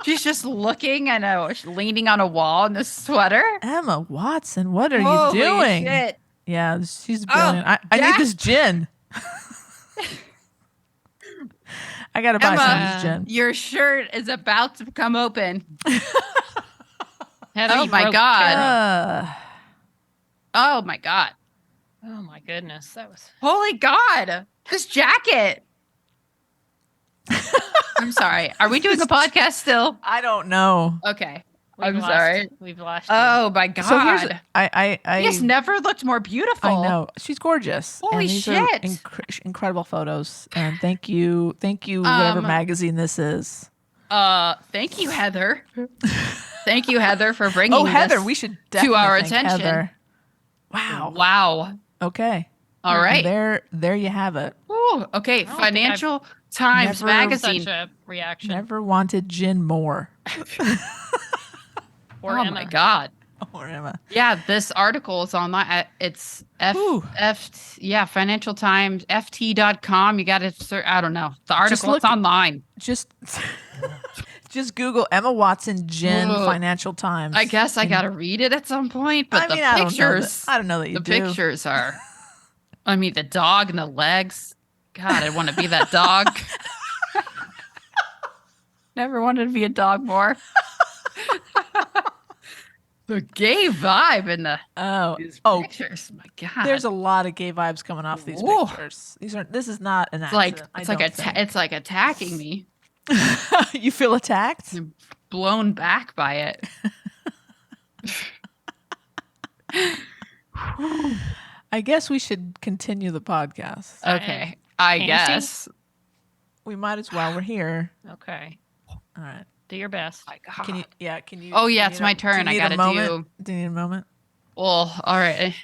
She's just looking and leaning on a wall in the sweater. Emma Watson, what are Holy you doing? shit. Yeah, she's brilliant. Oh, I need Jack. this gin. I gotta buy some of Emma, this gin. your shirt is about to come open. Heather, Oh you my broke God. Tara. Oh my God. Oh my goodness, that was. Holy God. This jacket. I'm sorry. Are we doing a podcast still? I don't know. Okay. We've I'm lost, sorry. We've lost you. Oh my God. So here's I He has never looked more beautiful. I know she's gorgeous. Holy and these shit. Are incredible photos. And thank you, whatever magazine this is. Thank you, Heather. Thank you, Heather, for bringing Oh, Heather, this we should to definitely our thank attention. Heather. Wow. Wow. Okay. All right. There you have it. Ooh, okay. I don't think Financial Times never- Magazine. Such a reaction. Never wanted gin more. Or Oh Emma. my God. Or Emma. Yeah, this article is online. It's Ooh. Financial Times, ft.com. You got to search. I don't know. The article is online. Just Google Emma Watson gin Ugh. Financial Times. I guess I got to read it at some point, but I mean, the I don't know pictures. that- I don't know that you the do. pictures are. I mean, the dog and the legs. God, I want to be that dog. Never wanted to be a dog more. The gay vibe in these Oh, pictures. My God. there's a lot of gay vibes coming off these Ooh. pictures. This is not an It's like accident. it's like it's like attacking me. You feel attacked? I'm blown back by it. I guess we should continue the podcast. Okay, I Fancy? guess. We might as well. We're here. Okay. All right. Do your best. My God. Can you? Yeah. Can you? Oh yeah, do it's you my need a- turn. Do I you need a gotta moment? do. Do you need a moment? Well, all right.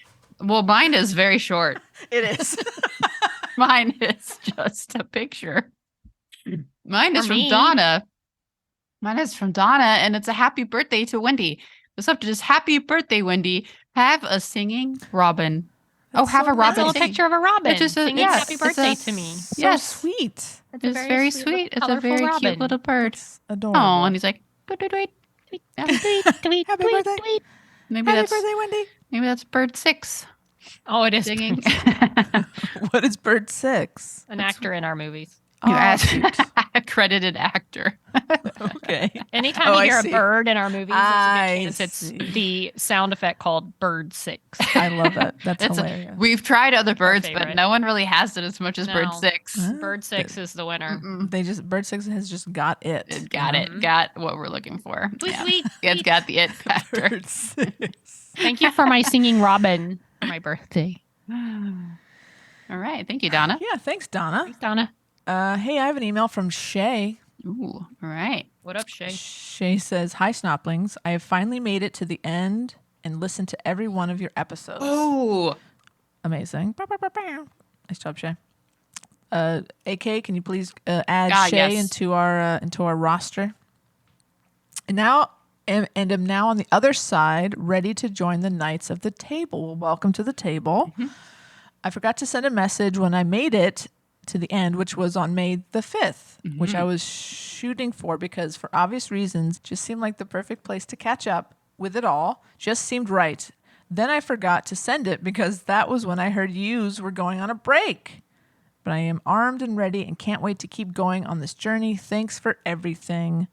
Well, mine is very short. It is. Mine is just a picture. Mine is For from me. Donna. Mine is from Donna, and it's a happy birthday to Wendy. The subject is happy birthday, Wendy. Have a singing robin. That's have so a robin It's a little singing. picture of a robin It's just a- singing yes, happy it's a- birthday to me. So Yes. sweet. It's It's very sweet. It's a colorful very robin. cute little bird. It's adorable. Oh, and he's like, tweet, tweet, tweet. Yeah. Happy birthday. Maybe Happy that's birthday, Wendy. maybe that's bird 6 Oh, it is singing. What is bird 6? an actor in our movies. You Oh, asked cute. accredited actor. Okay. Anytime Oh, you I hear see. a bird in our movies, I there's a good chance see. it's the sound effect called Bird 6. I love that. That's That's hilarious. We've tried other birds, but favorite. no one really has it as much as bird No. 6. Huh? Bird 6 is the winner. Mm-mm. Bird 6 has just got it. It got you it. Got what we're looking for. Tweet, Yeah. tweet, It's tweet. got the it know? factor. Bird 6. Thank you for my singing robin for my birthday. All right. Thank you, Donna. Yeah, thanks, Donna. Thanks, Donna. Hey, I have an email from Shay. Ooh. All right. What up, Shay? Shay says, "Hi, Snoplings. I have finally made it to the end and listened to every one of your episodes. Oh. Amazing. Bow, bow, bow, bow. Nice job, Shay. AK, can you please add Shay yes. into our roster? And am now on the other side, ready to join the Knights of the Table. Well, welcome to the table. Mm-hmm. I forgot to send a message when I made it to the end, which was on May the 5th, which I was shooting for because for obvious reasons, just seemed like the perfect place to catch up with it all. Just seemed right. Then I forgot to send it because that was when I heard yous were going on a break. But I am armed and ready and can't wait to keep going on this journey. Thanks for everything.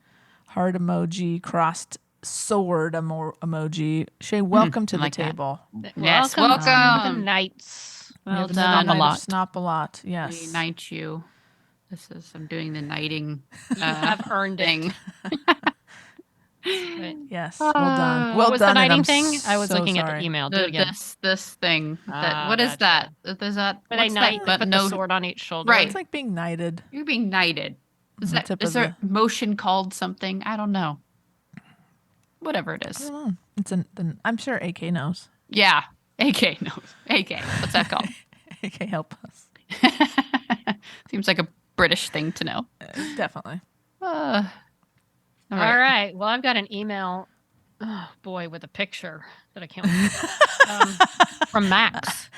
Heart emoji, crossed sword emoji. Shay, welcome to the like that. table. Yes, welcome to welcome. the Knights. Well We have done. another A night of lot. Snop a lot. I Yes. knight you. I'm doing the knighting I've earned it. thing. But Yes. Well done. Well what was done. the and knighting I'm thing? I was so looking at sorry. the email. Do it again. This thing. Ah, What is gotcha. that? Is that But I what's knight, that? But put no, the sword on each shoulder. Right. It's like being knighted. you're being knighted. Is The that tip is of there motion called something? I don't know. Whatever it I is. don't know. I'm sure AK knows. Yeah. AK knows. AK. What's that called? AK, help us. Seems like a British thing to know. Definitely. All All right. Well, I've got an email Oh, boy, with a picture that I can't from Max.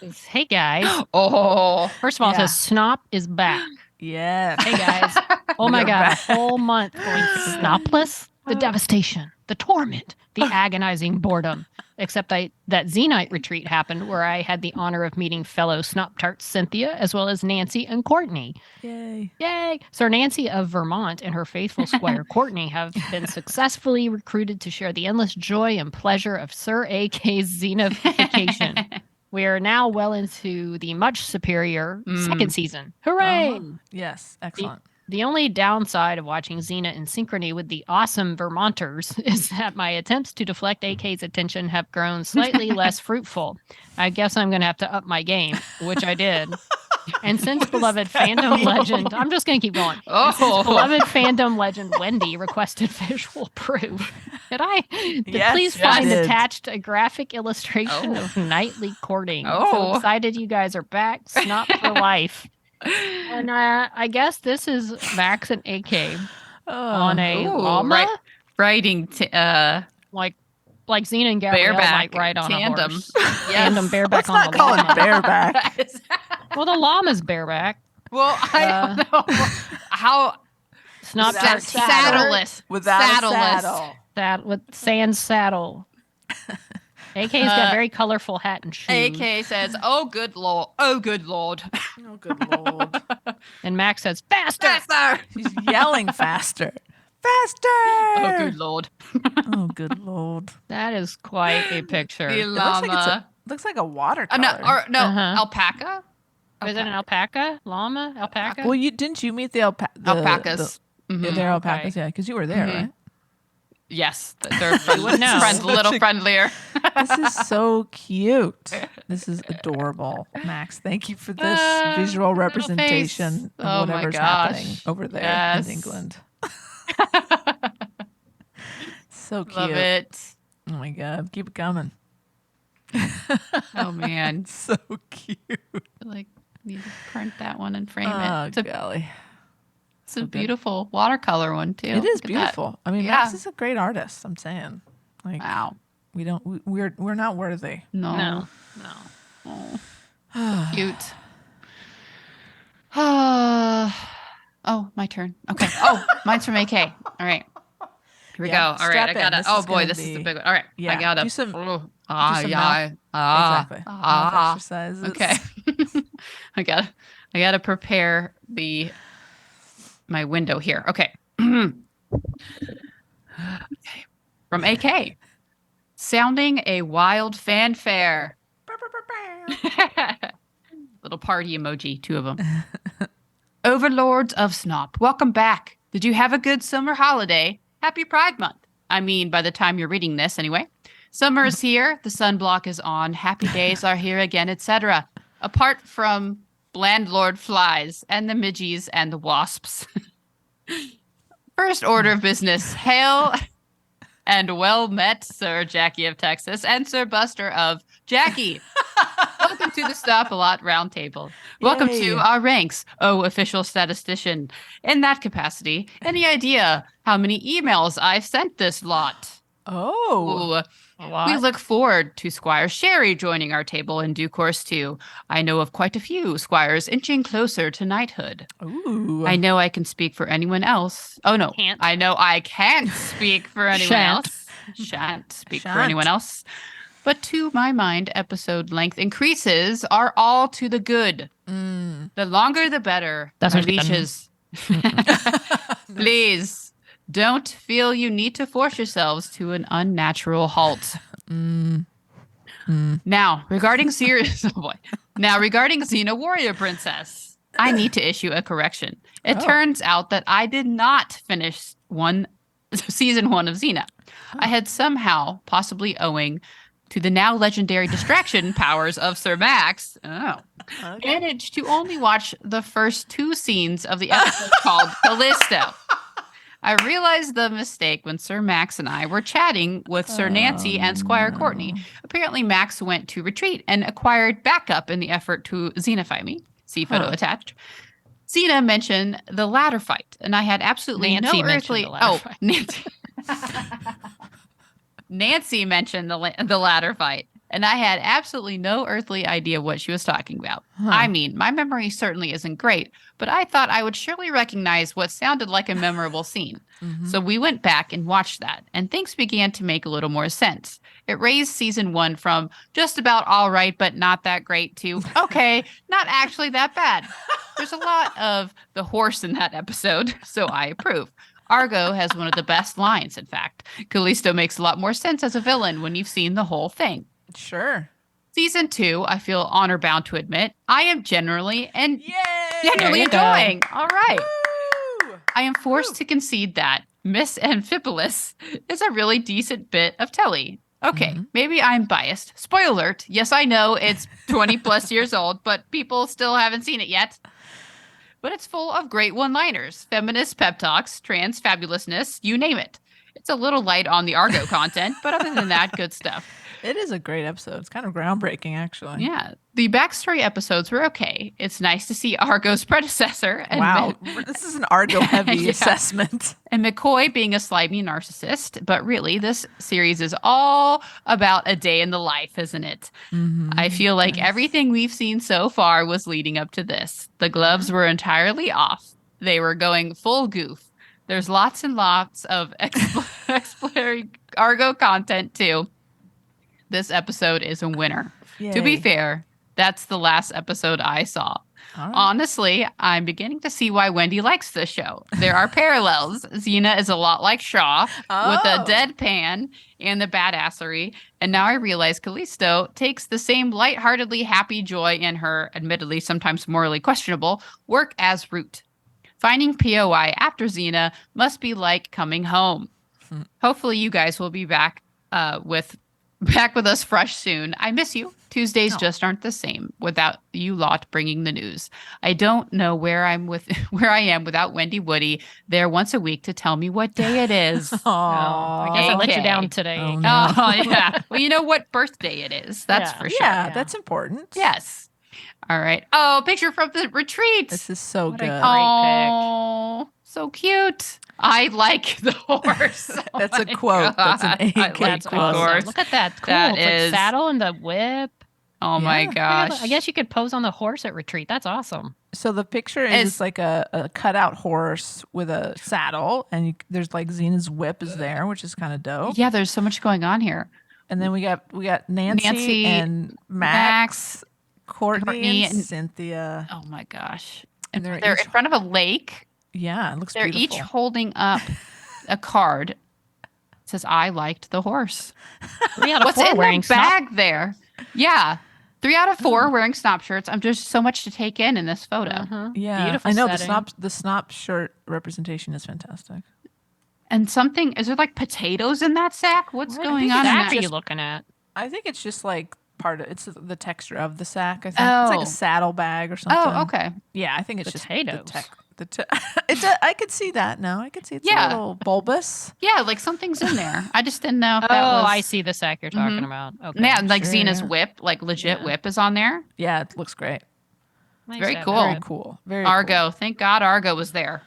Says, hey, guys. Oh. First of all, it Yeah. says Snop is back. Yes. Hey, guys. Oh, my You're God. back. A whole month going snopless. The devastation, the torment, the agonizing boredom. Except that Zenite retreat happened where I had the honor of meeting fellow Snop Tarts Cynthia as well as Nancy and Courtney. Yay. Yay! Sir Nancy of Vermont and her faithful squire Courtney have been successfully recruited to share the endless joy and pleasure of Sir AK's Xenification. We are now well into the much superior second season. Hooray! Yes. Excellent. The only downside of watching Xena in synchrony with the awesome Vermonters is that my attempts to deflect AK's attention have grown slightly less fruitful. I guess I'm going to have to up my game, which I did. And since beloved fandom legend, I'm just going to keep going. And since beloved fandom legend Wendy requested visual proof, please find attached a graphic illustration of nightly courting. So excited you guys are back. Snot for life. And I guess this is Max and AK on a llama, riding like Xena and Gabrielle might ride on tandem. A horse. Tandem bareback Let's on not a call llama. it bareback. Well, the llama's bareback. Well, I don't know how. Snop saddleless. Without saddleless. a saddle. That with sand saddle. AK's got very colorful hat and shoes. AK says, "Oh good lord! Oh good lord!" Oh, good lord. And Max says, "Faster!" Faster! She's yelling faster. Faster! Oh good lord! Oh, good lord. That is quite a picture. The It looks like llama. looks like a watercolor. Alpaca. Is it an alpaca? Llama? Alpaca? Well, didn't you meet the Alpacas. They're alpacas, yeah, because you were there, right? Yes, they're would know. little friendlier. This is so cute. This is adorable. Max, thank you for this visual representation Oh of my whatever's gosh. happening over there Yes. in England. So cute. Love it. Oh my God. Keep it coming. Oh man, So cute. like need to print that one and frame Oh, it. golly. It's a beautiful watercolor one too. It is Look at that. beautiful. I mean, Yeah. Max is a great artist, I'm saying. Like, Wow. we're not worthy. No. Oh, cute. Oh, my turn. Okay. Oh, mine's from AK. All right. Here we Yeah, go. All right. strap I in. gotta. This Oh is boy, gonna this is be- the big one. All right. Yeah, I gotta. do some mouth Exactly. Mouth exercises. Okay. I gotta prepare my window here. Okay. Okay. From AK. Sounding a wild fanfare. Little party emoji, 2 of them. Overlords of Snop, welcome back. Did you have a good summer holiday? Happy Pride Month. I mean, by the time you're reading this, anyway. Summer is here. The sunblock is on. Happy days are here again, etc. Apart from landlord flies and the midgies and the wasps. First order of business. Hail and well met, Sir Jackie of Texas and Sir Buster of Jackie. Welcome to the Stop a Lot Roundtable. Welcome Yay. to our ranks, official statistician. In that capacity, any idea how many emails I've sent this lot? Oh. Ooh, we look forward to Squire Sherry joining our table in due course, too. I know of quite a few squires inching closer to knighthood. Ooh. I know I can speak for anyone else. Oh, no. Can't. I know I can't speak for anyone Shan't. else. Shan't speak for Shan't. anyone else. But to my mind, episode length increases are all to the good. The longer, the better. That's My what you're leashes. Please don't feel you need to force yourselves to an unnatural halt. Now, regarding serious, oh boy. Now, regarding Xena Warrior Princess, I need to issue a correction. It turns out that I did not finish season 1 of Xena. I had somehow, possibly owing to the now legendary distraction powers of Sir Max, managed to only watch the first 2 scenes of the episode called Callisto. I realized the mistake when Sir Max and I were chatting with Sir Nancy and Squire Courtney. Apparently, Max went to retreat and acquired backup in the effort to xenify me. See photo attached. Xena mentioned the ladder fight, and I had absolutely Nancy no mentioned earthly... the ladder fight. Nancy. Nancy mentioned the ladder fight, and I had absolutely no earthly idea what she was talking about. Huh. I mean, my memory certainly isn't great, but I thought I would surely recognize what sounded like a memorable scene. Mhm. So we went back and watched that, and things began to make a little more sense. It raised season 1 from just about all right, but not that great to, okay, not actually that bad. There's a lot of the horse in that episode, so I approve. Argo has one of the best lines, in fact. Callisto makes a lot more sense as a villain when you've seen the whole thing. Sure. Season 2, I feel honor bound to admit, I am generally Yay! enjoying. All right. Woo! I am forced to concede that Miss Amphipolis is a really decent bit of telly. Okay, maybe I'm biased. Spoiler alert. Yes, I know it's 20 plus years old, but people still haven't seen it yet. But it's full of great one-liners, feminist pep talks, trans fabulousness, you name it. It's a little light on the Argo content, but other than that, good stuff. It is a great episode. It's kind of groundbreaking, actually. Yeah. The backstory episodes were okay. It's nice to see Argo's predecessor. And Wow. This is an Argo-heavy Yeah. assessment. And McCoy being a slimy narcissist. But really, this series is all about a day in the life, isn't it? I feel like everything we've seen so far was leading up to this. The gloves were entirely off. They were going full goof. There's lots and lots of exploring Argo content, too. This episode is a winner. To be Yay. fair, that's the last episode I saw. All right. Honestly, I'm beginning to see why Wendy likes this show. There are parallels. Xena is a lot like Shaw with the Oh. deadpan and the badassery. And now I realize Callisto takes the same lightheartedly happy joy in her, admittedly sometimes morally questionable, work as root. Finding POI after Xena must be like coming home. Hopefully you guys will be back with us fresh soon. I miss you. Tuesdays just aren't the same without you lot bringing the news. I don't know where I am without Wendy Woody there once a week to tell me what day it is. Aw. I guess I let you Okay. down today. Oh, no. Oh, yeah. Well, you know what birthday it is. That's Yeah. for sure. Yeah, Yeah. that's important. Yes. All right. Oh, picture from the retreat. This is so What a good. great Oh, so cute. I like the horse. Oh That's a my quote. That's an God. I AK like That's the quote. awesome. horse. Look at that. Cool. That It's like is- saddle and the whip. Oh my Yeah. gosh. I guess you could pose on the horse at retreat. That's awesome. So the picture It's- is like a cutout horse with a saddle, and there's like Xena's whip is there, which is kind of dope. Yeah, there's so much going on here. And then we got Nancy, Nancy, and Max, Courtney, and Cynthia. Oh my gosh. And And they're they're each- in front of a lake. Yeah, it looks They're beautiful. each holding up a card. It says, I liked the horse. 3 out of What's 4 in wearing the bag there? Yeah. 3 out of 4 wearing snop shirts. I'm just so much to take in this photo. Yeah, Beautiful I know setting. the snop shirt representation is fantastic. And something, is there like potatoes in that sack? What's What going on in sack that? are you looking at? I think it's just like it's the texture of the sack. I think it's like Oh. a saddle bag or something. Oh, okay. Yeah, I think it's Potatoes. just I could see that now. I could see it's Yeah. a little bulbous. Yeah, like something's in there. I just didn't know if Oh, that was. I see the sack you're talking Mhm. about. Okay. Yeah, like Sure, Xena's yeah. whip, like legit Yeah. whip is on there. Yeah, it looks great. Nice very to have cool. that. Very cool. Very Argo. Thank God Argo was there.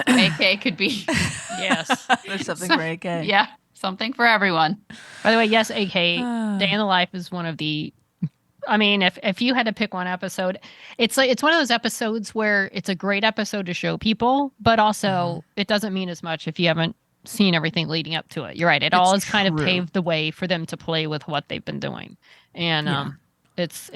AK could be, Yes. Cool. There's something for AK. yeah, something for everyone. By the way, yes, AK, Day in the Life is one of the. I mean, if you had to pick one episode, it's one of those episodes where it's a great episode to show people, but also it doesn't mean as much if you haven't seen everything leading up to it. You're right; it all It's has kind of true. paved the way for them to play with what they've been doing, and Yeah. it's.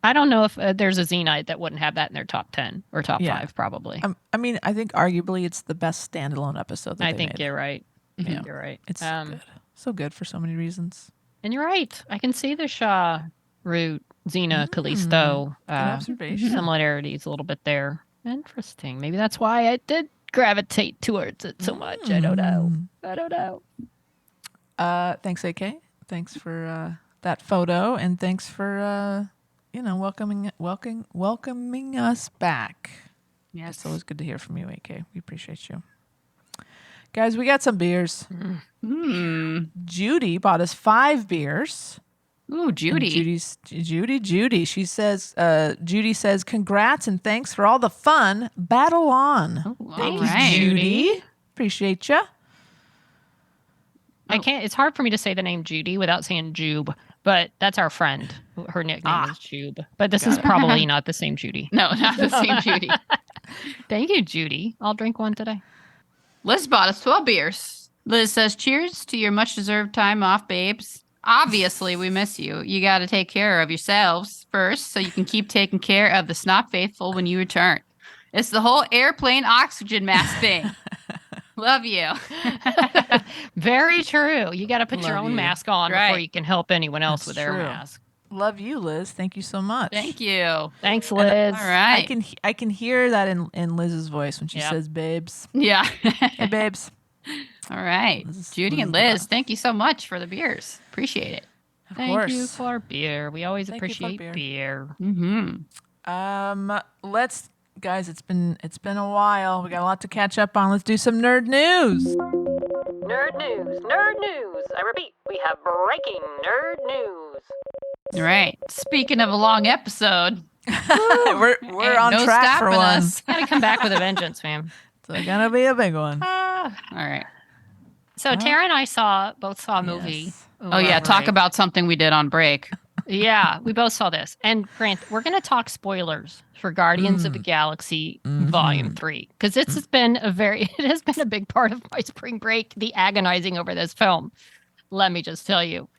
I don't know if there's a Xenite that wouldn't have that in their top 10 or top Yeah. 5, probably. I mean, I think arguably it's the best standalone episode that I they think made. you're right. I think you're right. It's good. So good for so many reasons. And you're right. I can see the Shaw, Root, Xena, Callisto Good observation. similarities a little bit there. Interesting. Maybe that's why I did gravitate towards it so much. I don't know. I don't know. Thanks, AK. Thanks for that photo, and thanks for welcoming us back. Yes. It's always good to hear from you, AK. We appreciate you. Guys, we got some beers. Judy bought us 5 beers. Ooh, Judy. Judy. She says, Judy says, congrats and thanks for all the fun. Battle on. Ooh, Thank all you, right. Judy. Appreciate you. I can't. It's hard for me to say the name Judy without saying Jube, but that's our friend. Her nickname is Jube. But this is probably not the same Judy. No, not the same Judy. Thank you, Judy. I'll drink one today. Liz bought us 12 beers. Liz says, cheers to your much-deserved time off, babes. Obviously, we miss you. You got to take care of yourselves first so you can keep taking care of the snot faithful when you return. It's the whole airplane oxygen mask thing. Love you. Very true. You got to put your own mask on before you can help anyone else with their mask. Love you, Liz. Thank you so much. Thank you. Thanks, Liz. All right. I can hear that in Liz's voice when she says babes. Yeah. Hey, babes. All right. Judy and Liz, thank you so much for the beers. Appreciate it. Thank you for beer. We always appreciate beer. Guys, it's been a while. We got a lot to catch up on. Let's do some nerd news. Nerd news. Nerd news. I repeat, we have breaking nerd news. All right. Speaking of a long episode, we're on track for one. Gotta come back with a vengeance, man. It's gonna be a big one. All right. So Tara and I both saw a movie. Yes. Oh yeah, talk about something we did on break. Yeah, we both saw this. And Grant, we're going to talk spoilers for Guardians of the Galaxy Volume 3 because it has been a big part of my spring break, the agonizing over this film. Let me just tell you.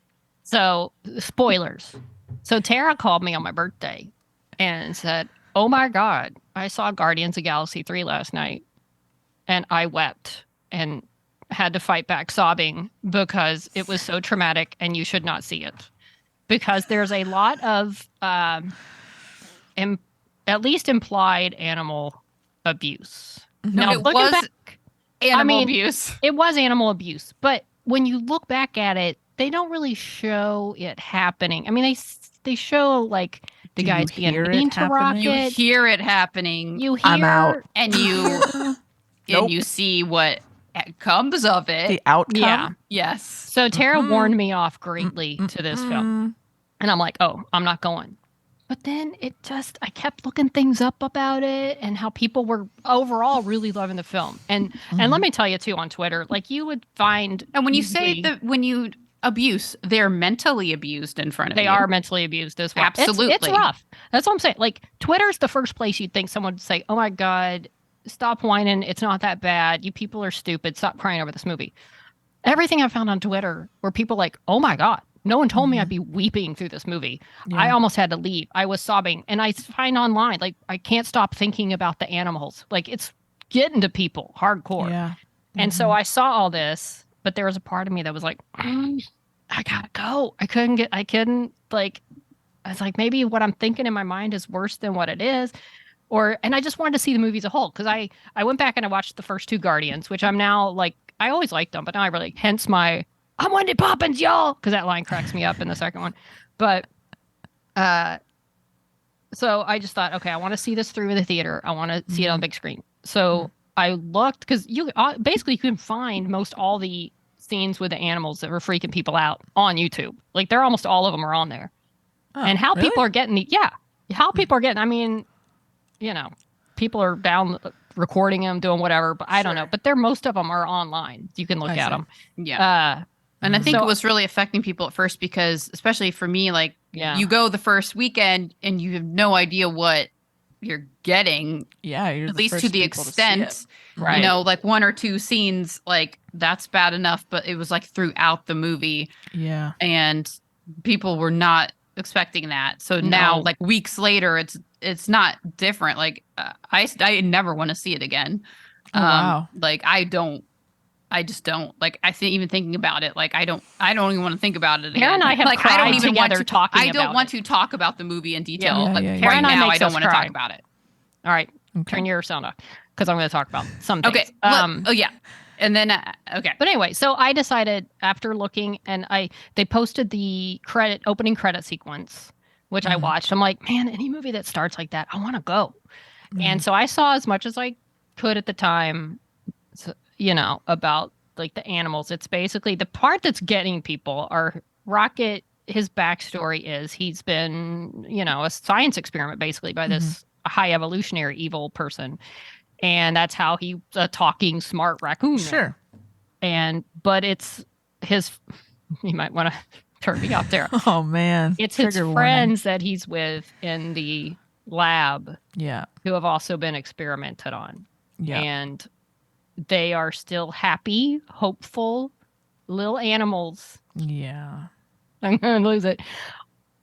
So, spoilers. So Tara called me on my birthday and said, "Oh my God, I saw Guardians of Galaxy 3 last night." And I wept and had to fight back sobbing because it was so traumatic and you should not see it. Because there's a lot of at least implied animal abuse. No, now, it was back, animal abuse. It was animal abuse. But when you look back at it, they don't really show it happening. I mean, they show like the guys being mean to Rocket. You hear it happening. You hear, I'm out. And you and you see what comes of it. The outcome. Yeah. Yes. So Tara warned me off greatly to this film. And I'm like, oh, I'm not going. But then I kept looking things up about it and how people were overall really loving the film. And let me tell you too, on Twitter, like you would find. And when you say when you abuse, they're mentally abused in front of you. They are mentally abused as well. Absolutely. It's rough. That's what I'm saying. Like Twitter's the first place you'd think someone would say, oh my God, stop whining. It's not that bad. You people are stupid. Stop crying over this movie. Everything I found on Twitter were people like, oh my God, no one told me I'd be weeping through this movie. Yeah. I almost had to leave. I was sobbing. And I find online, like, I can't stop thinking about the animals. Like, it's getting to people hardcore. Yeah. And so I saw all this, but there was a part of me that was like, I gotta go. I was like, maybe what I'm thinking in my mind is worse than what it is. And I just wanted to see the movie as a whole. Because I went back and I watched the first two Guardians, which I'm now like, I always liked them, but now I really, hence my, I'm Wendy Poppins, y'all, because that line cracks me up in the second one. But, so I just thought, okay, I want to see this through in the theater. I want to see it on the big screen. So I looked, because you basically can find most all the scenes with the animals that were freaking people out on YouTube. Like, they're almost all of them are on there. Oh, and how people are getting I mean, you know, people are down recording them, doing whatever, but I don't know. But most of them are online. You can look at them. Yeah. And I think it was really affecting people at first because, especially for me, like, you go the first weekend and you have no idea what you're getting. Yeah. At least to the extent, you know, like one or two scenes, like, that's bad enough, but it was like throughout the movie. Yeah. And people were not expecting that. So now, like, weeks later, it's not different. Like, I never want to see it again. Oh, wow. Like, I just don't. Like, even thinking about it, like, I don't even want to think about it again. Kara and I have like, I don't even want to talking I don't want to talk about the movie in detail. Yeah. Like, Kara right and I now, I don't want to talk about it. All right. Okay. Turn your sound off because I'm going to talk about some things. Okay. Yeah. And then, okay. But anyway, so I decided after looking, and they posted the opening credit sequence, which I watched. I'm like, man, any movie that starts like that, I want to go. And so I saw as much as I could at the time, you know, about like the animals. It's basically the part that's getting people are Rocket. His backstory is he's been, you know, a science experiment basically by this high evolutionary evil person. And that's how he's a talking smart raccoon. Sure. But it's you might want to turn me off there. Oh man. It's his Trigger warning. friends that he's with in the lab Yeah. who have also been experimented on. Yeah. And they are still happy, hopeful little animals. Yeah. I'm going to lose it.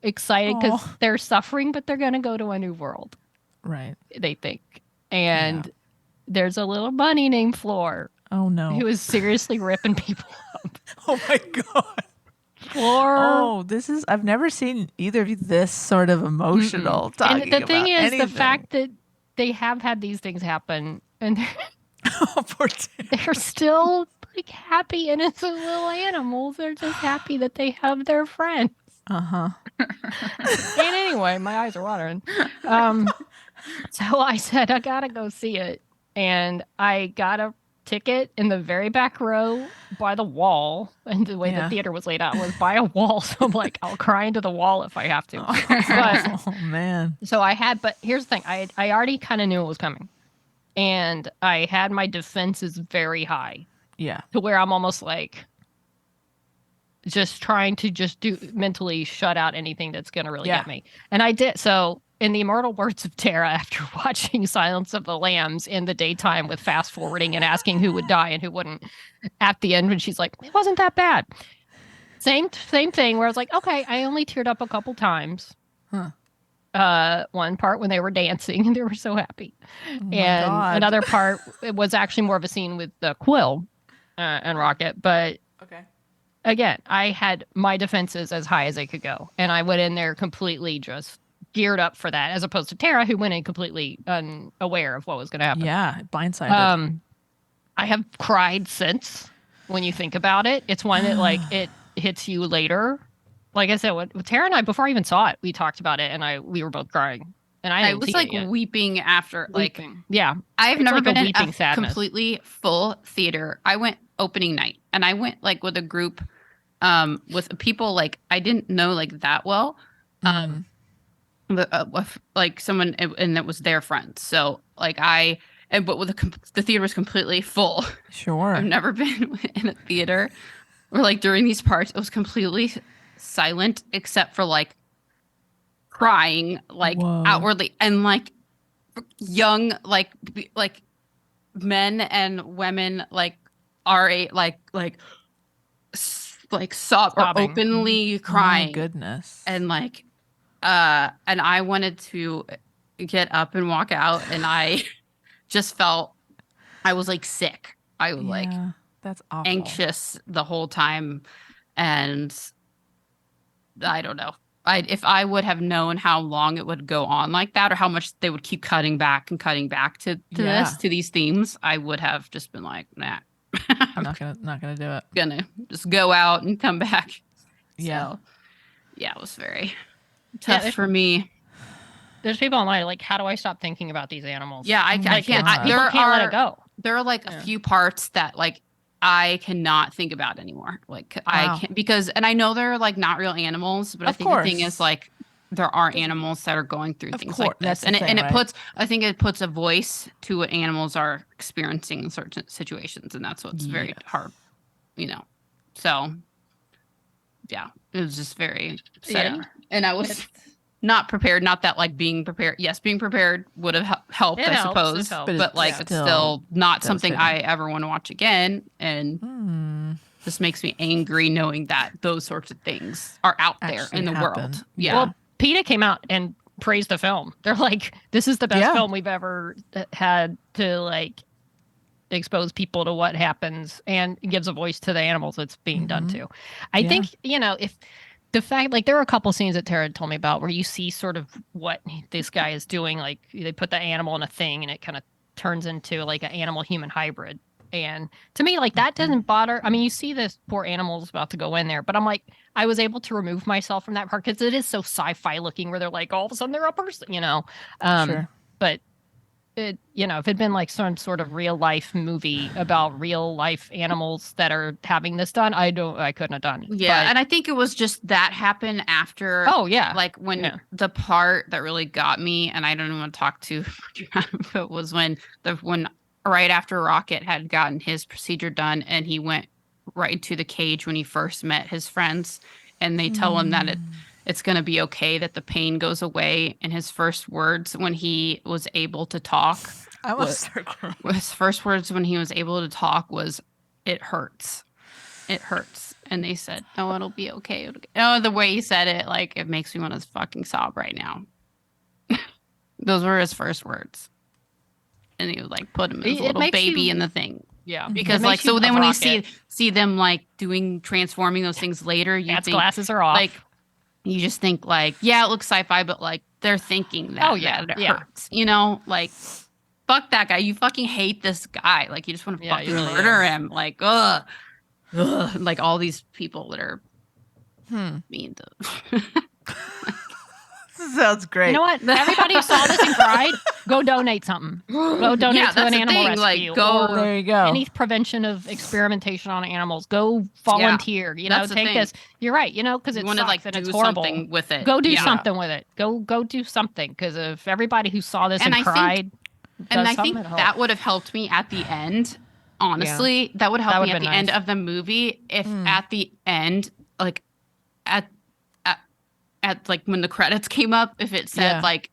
Excited because Aw. they're suffering, but they're going to go to a new world, Right. they think. And there's a little bunny named Floor Oh no. who is seriously ripping people up. Oh my god. Floor. Oh, I've never seen either of you this sort of emotional talking And the thing about is, anything. the fact that they have had these things happen and Oh, poor Tara. they're still like happy, innocent little animals. They're just happy that they have their friends. Uh-huh. And anyway, my eyes are watering. So I said, I gotta go see it. And I got a ticket in the very back row by the wall. And the way the theater was laid out was by a wall. So I'm like, I'll cry into the wall if I have to. Oh man. So but here's the thing. I already kind of knew it was coming. And I had my defenses very high. Yeah. To where I'm almost like just trying to do mentally shut out anything that's going to really get me. And I did. So in the immortal words of Tara, after watching Silence of the Lambs in the daytime with fast forwarding and asking who would die and who wouldn't, at the end when she's like, it wasn't that bad. Same thing where I was like, okay, I only teared up a couple times. One part when they were dancing and they were so happy. And another part, it was actually more of a scene with Quill and Rocket. But again, I had my defenses as high as they could go. And I went in there completely just geared up for that, as opposed to Tara, who went in completely unaware of what was going to happen. Yeah, blindsided. I have cried since, when you think about it. It's one that, like, it hits you later. Like I said, with Tara and I, before I even saw it, we talked about it, and we were both crying. And I was like weeping after, weeping. Yeah. I've never like been in a sadness. completely full theater. I went opening night, and I went like with a group, with people like I didn't know like that well, with like someone, and that was their friends. So like but with the theater was completely full. Sure. I've never been in a theater where like during these parts it was completely silent except for like crying like outwardly, and like young like men and women like sob or openly crying. My goodness. And like and I wanted to get up and walk out, and I just felt I was like sick. I was like that's awful. Anxious the whole time, and I don't know. If I would have known how long it would go on like that, or how much they would keep cutting back to these themes, I would have just been like, nah. I'm not gonna do it. Gonna just go out and come back. Yeah. So, yeah, it was very tough for me. There's people online like, how do I stop thinking about these animals? Yeah, I can't. People can't let it go. There are like a few parts that like I cannot think about anymore. Like I can't, because, and I know they're like not real animals, but I think the thing is like there are animals that are going through things like this, and it puts a voice to what animals are experiencing in certain situations, and that's what's very hard, So yeah, it was just very upsetting, and I was not prepared. Not that like being prepared. Yes, being prepared would have helped, I suppose. But like it's still not something I ever want to watch again. And this makes me angry knowing that those sorts of things are out there in the world. Yeah. Well, PETA came out and praised the film. They're like, this is the best film we've ever had to like expose people to what happens, and gives a voice to the animals it's being done to. I think, if the fact, like, there are a couple scenes that Tara told me about where you see sort of what this guy is doing. Like, they put the animal in a thing and it kind of turns into like an animal human hybrid. And to me, like, that doesn't bother. I mean, you see this poor animal's about to go in there, but I'm like, I was able to remove myself from that part because it is so sci-fi looking where they're like, all of a sudden they're a person, Sure. But it, if it had been like some sort of real life movie about real life animals that are having this done, I couldn't have done it. Yeah. And I think it was just that happened after. Oh yeah. Like when the part that really got me, and I don't even want to talk to it, was when right after Rocket had gotten his procedure done and he went right into the cage when he first met his friends, and they tell him that it's going to be okay, that the pain goes away. And his first words when he was able to talk, I want to start crying. his first words when he was able to talk was, "It hurts. It hurts." And they said, "Oh, it'll be okay." Oh, the way he said it, like, it makes me want to fucking sob right now. Those were his first words. And he would like put him as a little baby in the thing. Yeah. Because like, so then when you see them like transforming those things later, you Cat's think glasses are off. like, you just think like, yeah, it looks sci-fi, but like they're thinking that, that it hurts, you know, like, fuck that guy. You fucking hate this guy. Like, you just want to fucking murder him. Like, ugh, like all these people that are mean to. Sounds great. You know what? Everybody who saw this and cried, go donate something. Go donate to an animal rescue. Like, go. Or there you go. Any prevention of experimentation on animals. Go volunteer. You know, take this. You're right. You know, because it's like and it's do horrible. Something with it. Go do something with it. Go do something. Because if everybody who saw this and cried, I think that would have helped me at the end. Honestly, that would help me at the end of the movie if at the end, like at like when the credits came up, if it said like,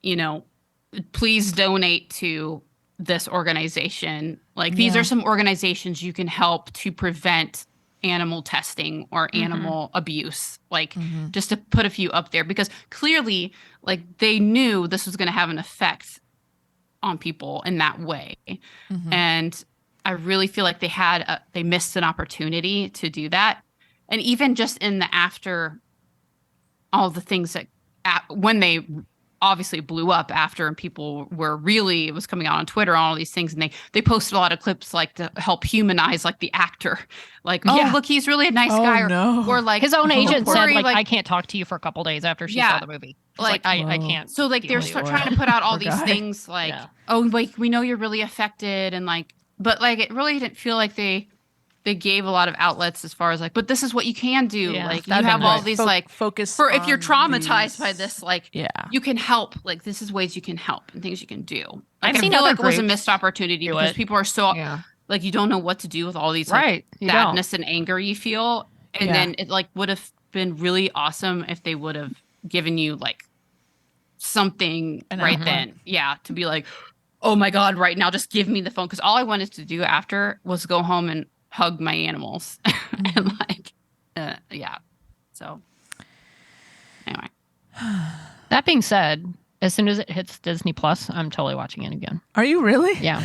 you know, please donate to this organization. Like these are some organizations you can help to prevent animal testing or animal abuse. Like just to put a few up there, because clearly like they knew this was going to have an effect on people in that way. And I really feel like they missed an opportunity to do that. And even just in the after all the things that when they obviously blew up after, and people were really, it was coming out on Twitter, all these things, and they posted a lot of clips like to help humanize like the actor, like, oh look, he's really a nice guy, or like his own agent said like, I can't talk to you for a couple days after she saw the movie. Like I can't. So like they're trying to put out all these things like, oh, like we know you're really affected, and like, but like it really didn't feel like they gave a lot of outlets as far as like, but this is what you can do. Like you have all these like focus for if you're traumatized by this, like you can help. Like this is ways you can help and things you can do. Like, I feel like it was a missed opportunity because people are so like you don't know what to do with all these like, sadness and anger you feel, and then it like would have been really awesome if they would have given you like something then, to be like, oh my god, right now, just give me the phone, because all I wanted to do after was go home and hug my animals and like so anyway, that being said, as soon as it hits Disney Plus, I'm totally watching it again. Are you really? Yeah.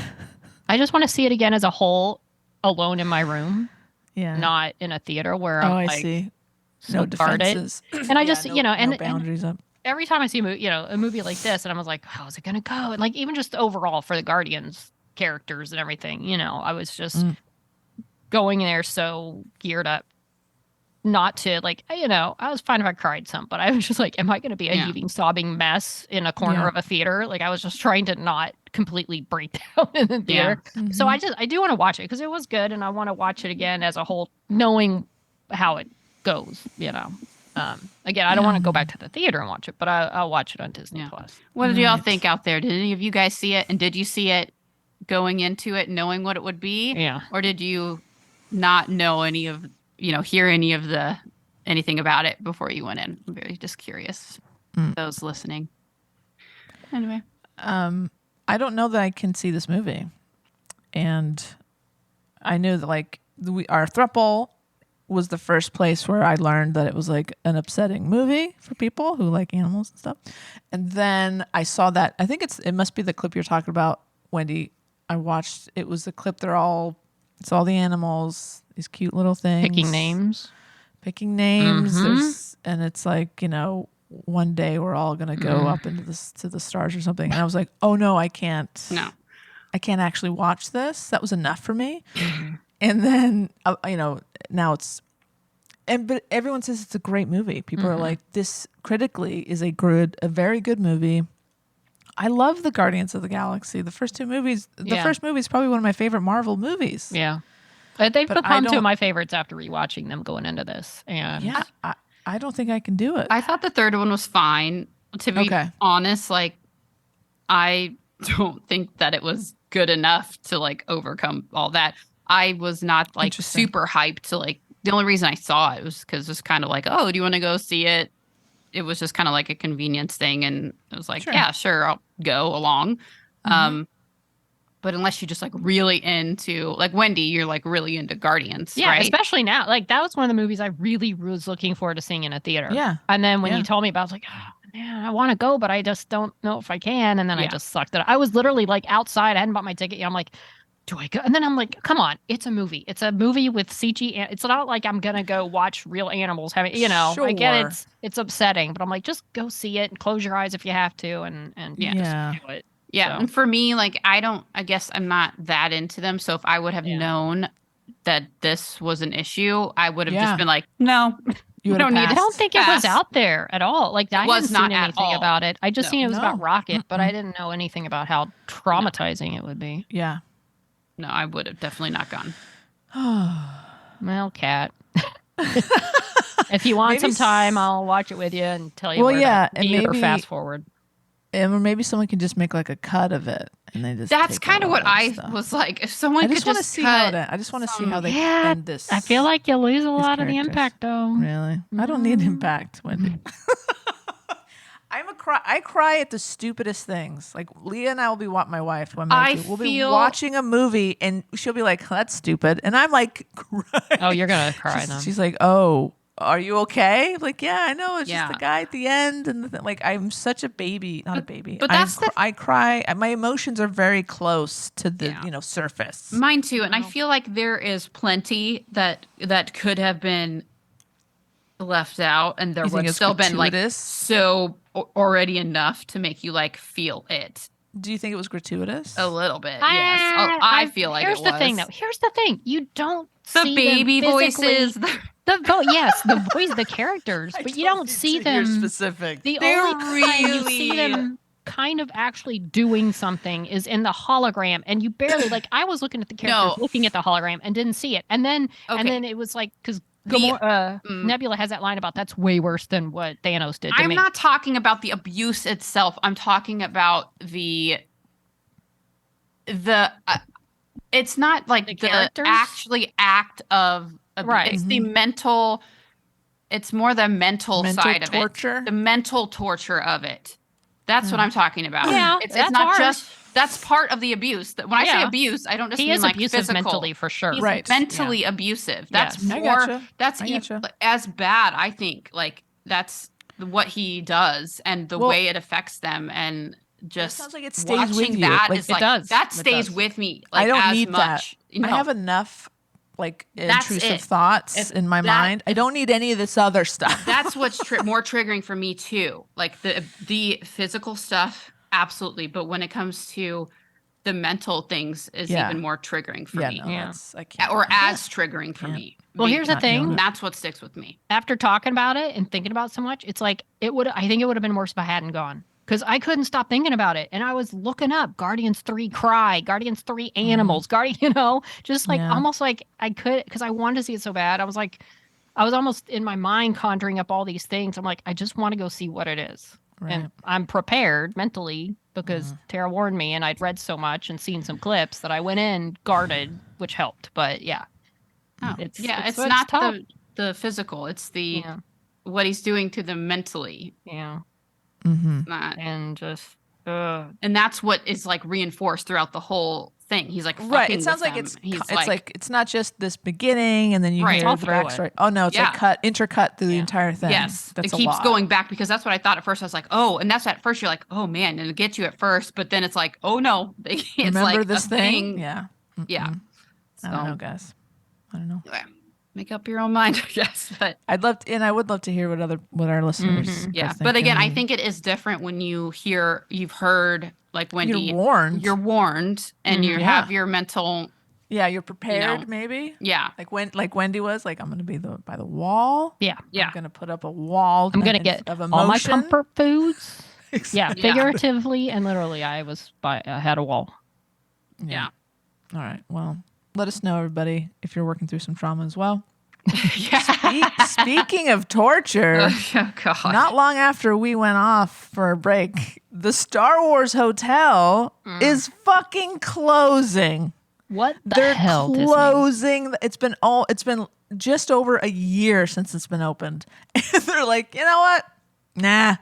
I just want to see it again as a whole, alone in my room, not in a theater where I'm like see. So no defenses. And I just no boundaries up. Every time I see a movie like this, and I was like, how's it gonna go? And like even just overall for the Guardians characters and everything, I was just going in there so geared up not to like, I was fine if I cried some, but I was just like, am I going to be a heaving, sobbing mess in a corner of a theater? Like I was just trying to not completely break down in the theater. So I do want to watch it because it was good, and I want to watch it again as a whole, knowing how it goes, Again, I don't want to go back to the theater and watch it, but I'll watch it on Disney Plus. What did y'all think out there? Did any of you guys see it? And did you see it going into it knowing what it would be? Yeah. Or did you not know any of, hear any of anything about it before you went in? I'm very just curious. Those listening. Anyway. I don't know that I can see this movie. And I knew that like our throuple was the first place where I learned that it was like an upsetting movie for people who like animals and stuff. And then I saw that, I think it must be the clip you're talking about, Wendy. I watched, it was the clip, it's all the animals, these cute little things. Picking names. And it's like, one day we're all going to go up into to the stars or something. And I was like, oh no, I can't. No. I can't actually watch this. That was enough for me. And then, now but everyone says it's a great movie. People are like, this critically is a very good movie. I love the Guardians of the Galaxy. The first two movies, the first movie is probably one of my favorite Marvel movies. Yeah. They've become two of my favorites after rewatching them going into this. And I don't think I can do it. I thought the third one was fine. To be honest, like, I don't think that it was good enough to like overcome all that. I was not like Interesting. super hyped to like. The only reason I saw it was because it's kind of like, oh, do you want to go see it? It was just kind of like a convenience thing, and it was like, Sure. yeah, sure, I'll go along. Mhm. But unless you're just like really into, like Wendy, you're like really into Guardians, Yeah, right? especially now. Like that was one of the movies I really was looking forward to seeing in a theater. Yeah. And then when Yeah. you told me about it, I was like, oh, man, I want to go, but I just don't know if I can. And then I Yeah. just sucked it. I was literally like outside. I hadn't bought my ticket yet. I'm like, do I go? And then I'm like, come on, it's a movie. It's a movie with CG. It's not like I'm gonna go watch real animals having. I get Sure. it's upsetting, but I'm like, just go see it and close your eyes if you have to, and Yeah. just do it. Yeah, So. and for me, like I guess I'm not that into them. So if I would have Yeah. known that this was an issue, I would have Yeah. just been like, no, You we don't need I it. don't think it was Pass. out there at all. Like I was hadn't not seen at anything all. about it. I just No. seen it was about No. Rocket, but I Mm-mm. didn't know anything about how traumatizing it would be. Yeah. No, I would have definitely not gone. Well, Kat, if you want Maybe some time, I'll watch it with you and tell you Well, where yeah, to and mute or maybe- fast forward. Or maybe someone can just make like a cut of it, and they just. That's take kind out of all what that I stuff. was like. If someone I could just want to just see how cut, I just want to see some- how they Yeah, end this. I feel like you lose a lot of the characters. impact, though. Really, I don't need Mm. impact, Wendy. I cry at the stupidest things. Like Leah and I will be my wife. Who I'm married to, we'll be feel- watching a movie, and she'll be like, "That's stupid," and I'm like, crying. Oh, you're gonna cry then. She's like, "Oh, are you okay?" Like, yeah, I know. It's Yeah. just the guy at the end, and like, I'm such a baby, not a baby. but that's the- I cry. My emotions are very close to the Yeah. surface. Mine too, and I Wow. feel like there is plenty that could have been left out, and there You think would it's still been like gratuitous? so already enough to make you like feel it Do you think it was gratuitous? a little bit. Yes, I feel like here's it the was. thing, though. Here's the thing: you don't The see baby them physically- voices. Yes, the voice, the characters, but you don't see them. specific. The They're only time you see really- them kind of actually doing something is in the hologram, and you barely like. I was looking at the characters, No. looking at the hologram, and didn't see it, and then Okay. it was like because Mm. Nebula has that line about that's way worse than what Thanos did to I'm me. not talking about the abuse itself. I'm talking about the it's not like The the characters? actually act of abuse. Right. It's the mental. It's more the mental side of torture. it. The mental torture of it. That's what I'm talking about. Yeah, it's that's not ours. just that's part of the abuse. When I say Yeah. abuse, I don't just He mean is like abusive physical. mentally for sure. He's Right. mentally abusive. That's Yes. I more. gotcha. That's I even gotcha. as bad. I think like that's what he does and the Well, way it affects them and just sounds like it stays watching with you. that Like, is it like does. that It stays does. with me. Like I don't as need much. that. No. I have enough like That's intrusive it. thoughts If in my that- mind. I don't need any of this other stuff. That's what's more triggering for me too. Like the physical stuff, absolutely. But when it comes to the mental things, is Yeah. even more triggering for yeah, me, no, Yeah. that's I can't. or I as triggering for Can't. me. Well, here's the not doing thing. it. That's what sticks with me. After talking about it and thinking about it so much, it's like I think it would have been worse if I hadn't gone. Because I couldn't stop thinking about it. And I was looking up Guardians 3 Cry, Guardians 3 Animals, just like Yeah. almost like I could, because I wanted to see it so bad. I was almost in my mind conjuring up all these things. I'm like, I just want to go see what it is. Right. And I'm prepared mentally because Tara warned me and I'd read so much and seen some clips that I went in guarded, which helped. But yeah. Oh, It's not tough. the physical. It's the Yeah. what he's doing to them mentally. Yeah. Mm-hmm. Not, And just, and that's what is like reinforced throughout the whole thing. He's like Right. fucking It sounds with like them. it's like it's not just this beginning and then you Right. hear All the through it. backstory. Oh no, it's Yeah. like intercut through the Yeah. entire thing. Yes, That's it a keeps lot. going back because that's what I thought at first. I was like, oh, and that's at first you're like, oh man, and it gets you at first, but then it's like, oh no, it's Remember like this a thing? Yeah. Yeah. Mm-mm. I don't know, guys. I don't know. Anyway, make up your own mind, I guess. But I would love to hear what our listeners. Mhm. yeah, guys but think. again, I mean, think it is different when you've heard like Wendy, you're warned. you're warned, and you Mhm. have Yeah. your mental, Yeah, you're prepared. know. Maybe yeah, like Wendy was. Like I'm gonna be by the wall. yeah. yeah. I'm gonna put up a wall. I'm gonna of get emotion. all my comfort foods. Yeah, Exactly. Yeah. figuratively and literally, I had a wall. Yeah. All right. Well, let us know, everybody, if you're working through some trauma as well. yeah. Speaking of torture, Oh God. not long after we went off for a break, the Star Wars Hotel is fucking closing. What the They're hell, Disney? closing. It's been just over a year since it's been opened. And they're like, you know what? Nah.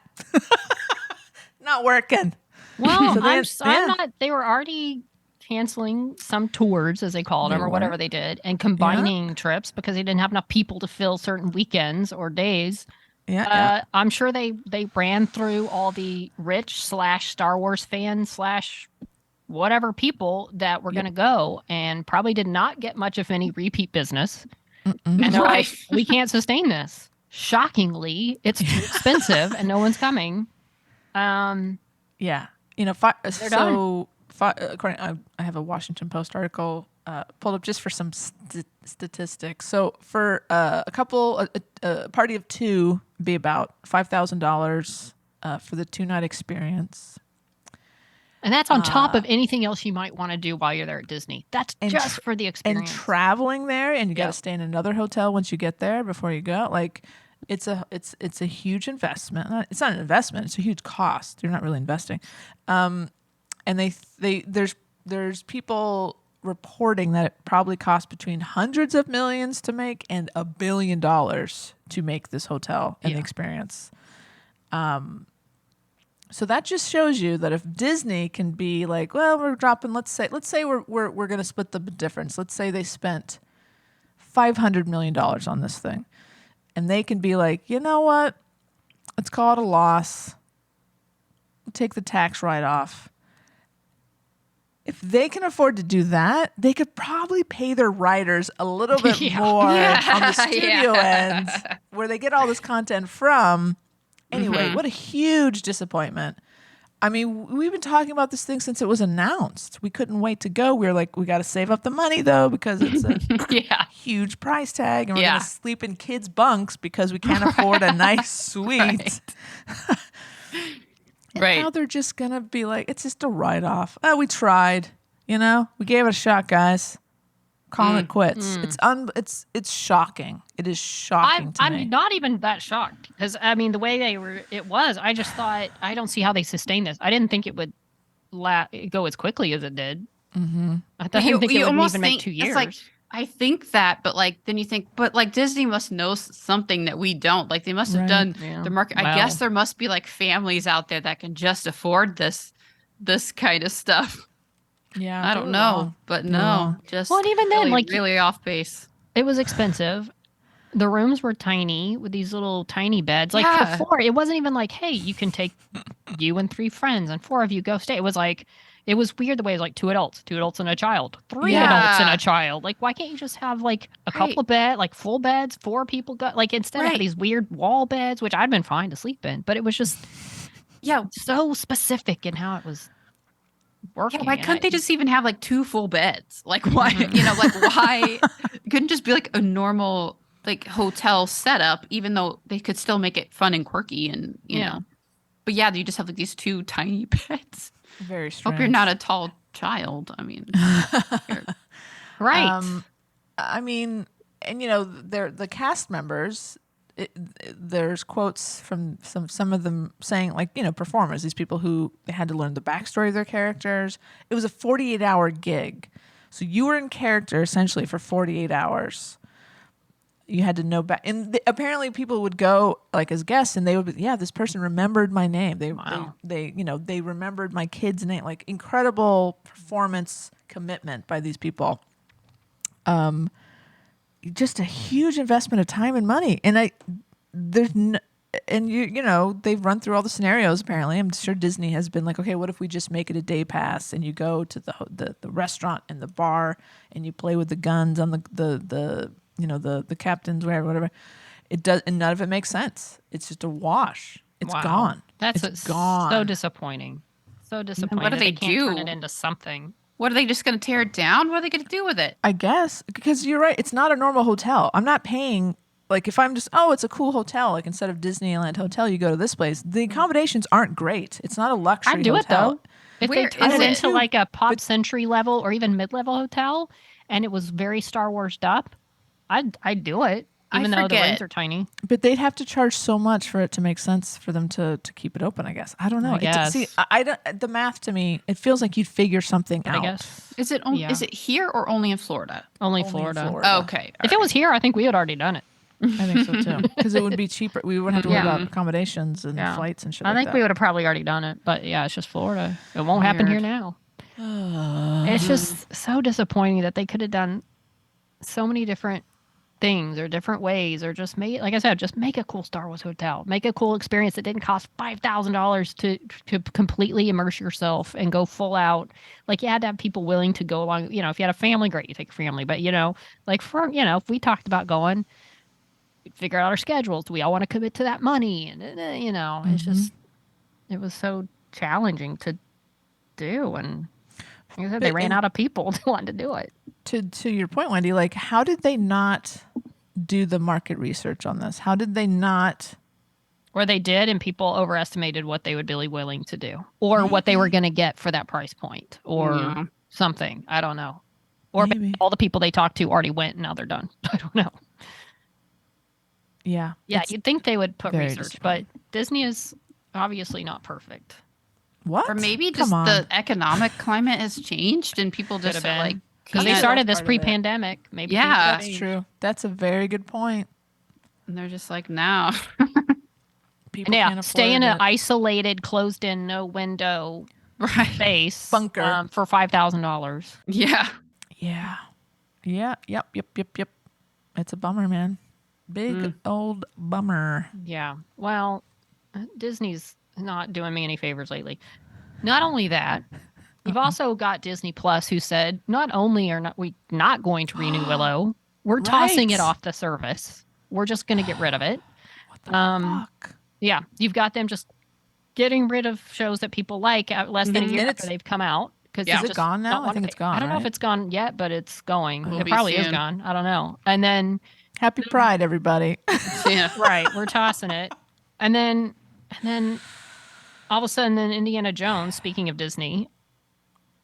Not working. Well, So I'm not. They were already canceling some tours, as they called them, or whatever they did, and combining trips because they didn't have enough people to fill certain weekends or days. Yeah. I'm sure they ran through all the rich / Star Wars fans / whatever people that were going to go, and probably did not get much of any repeat business. And they're like, we can't sustain this. Shockingly, it's too expensive, and no one's coming. Yeah. You know, according, I have a Washington Post article pulled up just for some statistics. So for a party of two, would be about $5,000 for the 2-night experience. And that's on top of anything else you might want to do while you're there at Disney. That's just for the experience. And traveling there, and you got to stay in another hotel once you get there before you go. Like, it's a huge investment. It's not an investment; it's a huge cost. You're not really investing. And there's people reporting that it probably cost between hundreds of millions to make and $1 billion to make this hotel and the experience. So that just shows you that if Disney can be like, well, we're dropping, let's say we're going to split the difference. Let's say they spent $500 million on this thing, and they can be like, you know what? Let's call it a loss. We'll take the tax write-off. If they can afford to do that, they could probably pay their writers a little bit more on the studio end, where they get all this content from. Anyway, what a huge disappointment. I mean, we've been talking about this thing since it was announced. We couldn't wait to go. We were like, we got to save up the money, though, because it's a huge price tag. And we're going to sleep in kids' bunks because we can't afford a nice suite. And now they're just going to be like, it's just a write-off. Oh, we tried. You know, we gave it a shot, guys. Calling it quits. It's shocking. It is shocking to me. I'm not even that shocked because I mean the way it was. I just thought I don't see how they sustain this. I didn't think it would go as quickly as it did. Mm-hmm. I didn't think it would even make 2 years. It's like, I think that, but like then you think, but like Disney must know something that we don't. Like they must have done the market. I guess there must be like families out there that can just afford this kind of stuff. Yeah, I don't know, but no, just and even then, like really off base. It was expensive. The rooms were tiny with these little tiny beds. Like for 4, it wasn't even like, hey, you can take you and 3 friends and 4 of you go stay. It was like, it was weird the way it was like 2 adults and a child, 3 adults and a child. Like, why can't you just have like a couple of beds, like full beds, 4 people go, like instead of these weird wall beds, which I'd been fine to sleep in, but it was just so specific in how it was working. Yeah, why couldn't they just even have like 2 full beds? Like why, why couldn't just be like a normal like hotel setup, even though they could still make it fun and quirky and you know. But you just have like these 2 tiny beds. Very strange. Hope you're not a tall child. I mean, right. I mean, and they're the cast members. There's quotes from some of them saying, like, performers, these people who they had to learn the backstory of their characters. It was a 48-hour gig, so you were in character essentially for 48 hours. You had to know back, and apparently people would go like as guests, and they would be, this person remembered my name. They remembered my kid's name. Like, incredible performance commitment by these people. Just a huge investment of time and money, and they've run through all the scenarios. Apparently, I'm sure Disney has been like, okay, what if we just make it a day pass, and you go to the restaurant and the bar, and you play with the guns on the captains, whatever. It does, and none of it makes sense. It's just a wash. It's gone. It's gone. So disappointing. So disappointing. What do they can't do? Turn it into something. What are they just going to tear it down? What are they going to do with it? I guess, because you're right. It's not a normal hotel. I'm not paying, like, if I'm just, it's a cool hotel. Like, instead of Disneyland Hotel, you go to this place. The accommodations aren't great. It's not a luxury I'd do hotel. it, though. If they turned it into like a Pop Century level or even mid-level hotel, and it was very Star Wars up, I'd do it. Even though the rooms forget. are tiny. But they'd have to charge so much for it to make sense for them to keep it open, I guess. I don't know. I guess. See, I don't, the math to me, it feels like you'd figure something But out. I guess Is it Yeah. is it here or only in Florida? only Only in Florida. Florida. Oh, okay. If it was here, I think we had already done it. I think so too. Because it would be cheaper. We wouldn't have to worry Yeah. about accommodations and Yeah. flights and shit I like think that. we would have probably already done it. But yeah, it's just Florida. It won't happen here Weird. now. It's just so disappointing that they could have done so many different things or different ways, or just make, like I said, just make a cool Star Wars hotel, make a cool experience that didn't cost $5,000 to completely immerse yourself and go full out. Like, you had to have people willing to go along. If you had a family, great, you take a family. But like if we talked about going, we'd figure out our schedules. Do we all want to commit to that money? And it's just, it was so challenging to do. And like I said, they But- ran and- out of people to want to do it. To your point, Wendy, like, how did they not do the market research on this? How did they not? Or they did, and people overestimated what they would be willing to do, or what they were going to get for that price point, or Yeah. something. I don't know. Or maybe Maybe. all the people they talked to already went, and now they're done. I don't know. Yeah. Yeah, It's- you'd think they would put very research, but Disney is obviously not perfect. what? Or maybe Come just on. the economic climate has changed and people just Could've are like, been. Because they can't- started this part of it. pre-pandemic. Maybe Yeah. things That's changed. true. That's a very good point. and they're just like, no. People And yeah, can't stay afford in an it. isolated, closed-in, no window Right. space Bunker. for $5,000. Yeah. Yeah. Yeah. Yep. It's a bummer, man. Big old bummer. Yeah. Well, Disney's not doing me any favors lately. Not only that, you've also got Disney Plus, who said not only are we not going to renew Willow, we're tossing it Right. off the service. We're just going to get rid of it. What the fuck? Yeah, you've got them just getting rid of shows that people like less than a And year it's- after they've come out. Because Yeah. Is it gone now? I think it's gone. I don't know if right? it's gone yet, but it's going. Will It be probably is soon. gone. I don't know. And then Happy Pride, everybody. Yeah. right, we're tossing it. And then all of a sudden, then Indiana Jones, speaking of Disney,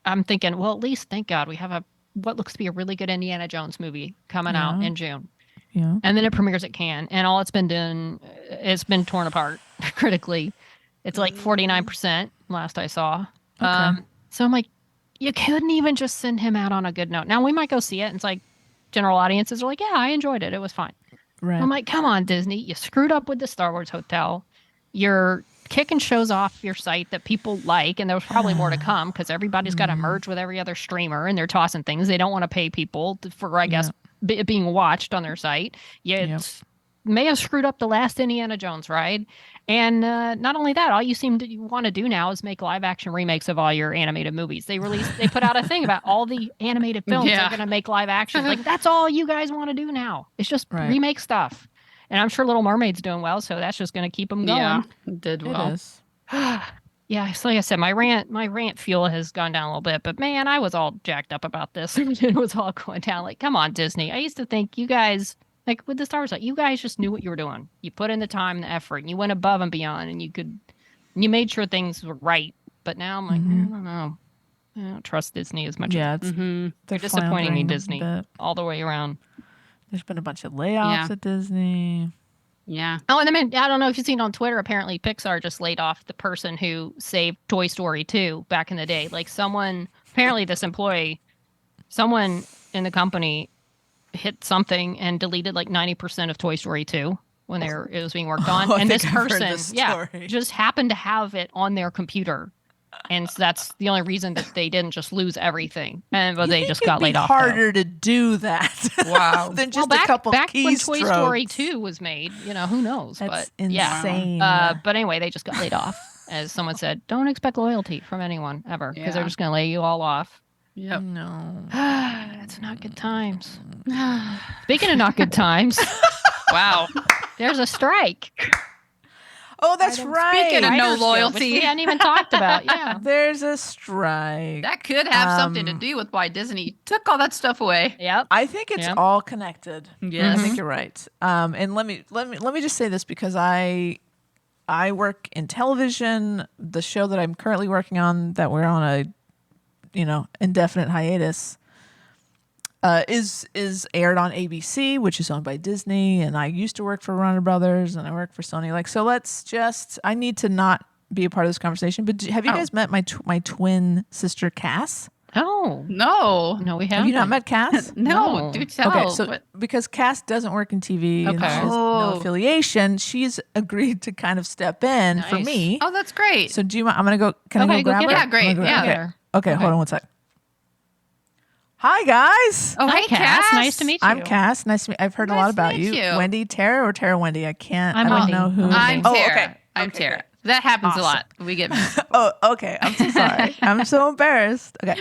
I'm thinking, well, at least thank God we have what looks to be a really good Indiana Jones movie coming out Yeah. in June. Yeah. And then it premieres at Cannes, and all it's been done, it's been torn apart critically. It's like 49% last I saw. So I'm like, you couldn't even just send him out on a good note. Now we might go see it, and it's like general audiences are like, yeah, I enjoyed it. It was fine. Right. I'm like, come on, Disney. You screwed up with the Star Wars hotel. You're kicking shows off your site that people like, and there's probably more to come because everybody's got to merge with every other streamer, and they're tossing things. They don't want to pay people for, I guess, being watched on their site. May have screwed up the last Indiana Jones ride. And not only that, all you seem to want to do now is make live action remakes of all your animated movies. They put out a thing about all the animated films Yeah. they're going to make live action. Like, that's all you guys want to do now. It's just Right. remake stuff. And I'm sure Little Mermaid's doing well, so that's just going to keep them going. Yeah. Did It well. is. Yeah, so like I said, my rant fuel has gone down a little bit, but man, I was all jacked up about this. It was all going down. Like, come on, Disney. I used to think you guys, like with the Star Wars, like, you guys just knew what you were doing. You put in the time and the effort, and you went above and beyond, and you made sure things were right. But now I'm like, I don't know. I don't trust Disney as much. Yeah. It's, Mm-hmm. they're You're disappointing me, floundering a Disney, bit. all the way around. There's been a bunch of layoffs Yeah. at Disney. Yeah. Oh, and I mean, I don't know if you've seen on Twitter, apparently Pixar just laid off the person who saved Toy Story 2 back in the day. Like, apparently this employee, someone in the company hit something and deleted like 90% of Toy Story 2 when it was being worked on. Oh, I and this think I've heard person, this story. just happened to have it on their computer. And so that's the only reason that they didn't just lose everything. And but You they think just it'd got be laid off. though. harder to do that. Wow. than just back, a couple back when keystrokes. Toy Story 2 was made, who knows? That's but yeah. insane. But anyway, they just got laid off. As someone said, don't expect loyalty from anyone ever because they're Yeah. just going to lay you all off. Yep. No. It's not good times. Speaking of not good times, Wow. there's a strike. Oh, that's right. Speaking of no Writers Guild, which loyalty. we hadn't even talked about. Yeah. There's a strike. That could have something to do with why Disney took all that stuff away. Yep. I think it's Yeah. all connected. Yes. I think you're right. And let me just say this because I work in television. The show that I'm currently working on, that we're on a indefinite hiatus. is aired on ABC, which is owned by Disney. And I used to work for Warner Brothers, and I work for Sony. Like, so I need to not be a part of this conversation. But have you guys met my twin sister Cass? Oh. No. No, we haven't. Have you not met Cass? No, No. do tell. Okay, so What- because Cass doesn't work in TV and she Okay. has no Oh. affiliation, she's agreed to kind of step in for Nice. me. Oh, that's great. So do you mind? I'm gonna go. Can I Okay, go go grab get her? her. Yeah, great. I'm gonna go- Yeah. Okay. Get her. Okay, hold on one sec. Hi guys. Oh, Hi, hey, Cass. Nice to meet you. I'm Cass. Nice to meet. I've heard a Nice lot to about meet you. you. Wendy, Tara, or Tara Wendy? I can't. I'm I don't Wendy. know who. I'm I'm Oh, Tara. okay. I'm Okay, Tara. great. That happens Awesome. a lot. We get mixed. Oh, okay. I'm so sorry. I'm so embarrassed. Okay.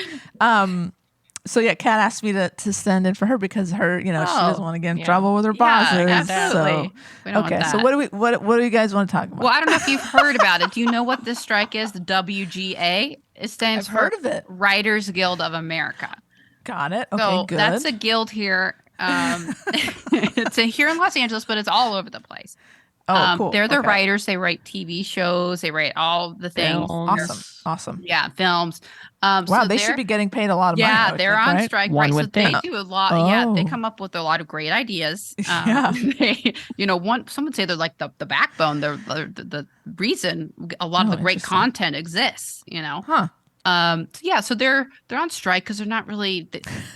So yeah, Kat asked me to send in for her because her, she doesn't want to get in Yeah. trouble with her Yeah, bosses. absolutely. We don't Okay. want So that. what do you guys want to talk about? Well, I don't know if you've heard about it. Do you know what this strike is? The WGA. It stands I've for heard of it. Writers Guild of America. Got it. Okay, So good. that's a guild here. It's here in Los Angeles, but it's all over the place. Cool. They're the Okay. writers. They write TV shows. They write all the things. Films. Awesome. Yeah, films. Wow, So they should they're- be getting paid a lot of money. I Yeah, would they're think, on right? strike. One Right, so would they think. do a lot. Yeah, they Oh. come up with a lot of great ideas. Yeah. They, some would say they're like the backbone. They're the reason a lot of Oh, the great interesting. content exists. Huh. So they're on strike because they're not really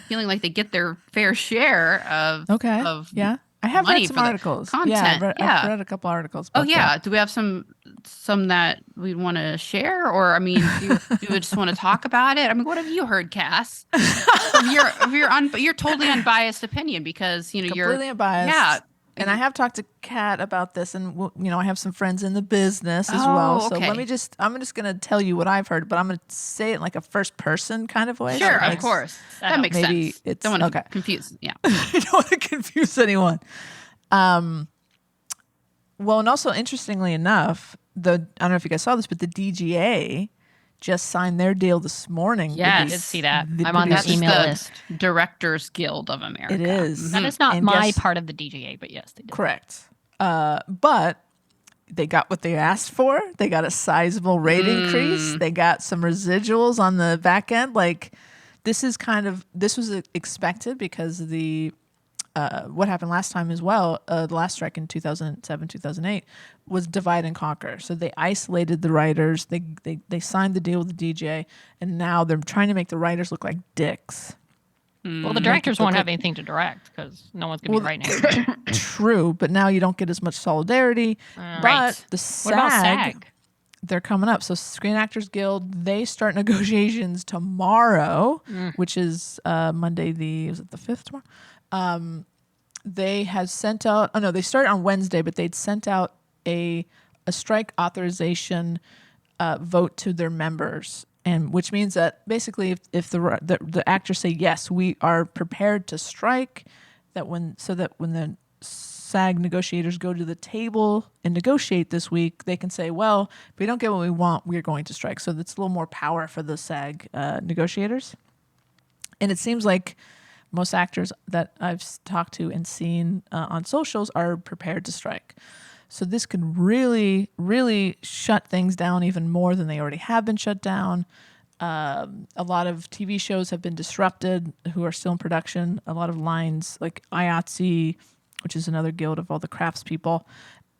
feeling like they get their fair share of. Okay. Of Yeah. I have money read some for the articles. content. Yeah, I've Yeah. read a couple articles. Oh but, yeah. Do we have some that we want to share, or I mean, do you just want to talk about it? I mean, what have you heard, Cass? You're totally unbiased opinion because you're completely unbiased. Yeah. And I have talked to Kat about this, and I have some friends in the business as Oh, well. So okay. I'm just going to tell you what I've heard, but I'm going to say it in like a first person kind of way. Sure, So it of makes- course. That makes maybe sense. it's- Don't want to okay. confuse. Yeah. I don't want to confuse anyone. Well, and also interestingly enough, I don't know if you guys saw this, but the DGA just signed their deal this morning. Yeah, I with did the- see that. the I'm on That's that producers. email the list. Directors Guild of America. It is. That is not And my guess- part of the DGA, but yes, they did. Correct. But they got what they asked for. They got a sizable rate increase. They got some residuals on the back end. Like this was expected because of the what happened last time as well. The last strike in 2007, 2008 was divide and conquer. So they isolated the writers. They signed the deal with the DJ, and now they're trying to make the writers look like dicks. Well, the directors won't have anything to direct because no one's going to be writing anything. True, but now you don't get as much solidarity. But Right. the What about SAG? they're coming up. So Screen Actors Guild, they start negotiations tomorrow, which is Monday. Is it the 5th tomorrow? They have sent out. Oh no, they started on Wednesday, but they'd sent out a strike authorization vote to their members, and which means that basically, if the actors say yes, we are prepared to strike, when the SAG negotiators go to the table and negotiate this week, they can say, well, if we don't get what we want, we're going to strike. So that's a little more power for the SAG negotiators. And it seems like most actors that I've talked to and seen on socials are prepared to strike. So this could really, really shut things down even more than they already have been shut down. A lot of TV shows have been disrupted who are still in production. A lot of lines like IATSE, which is another guild of all the craftspeople,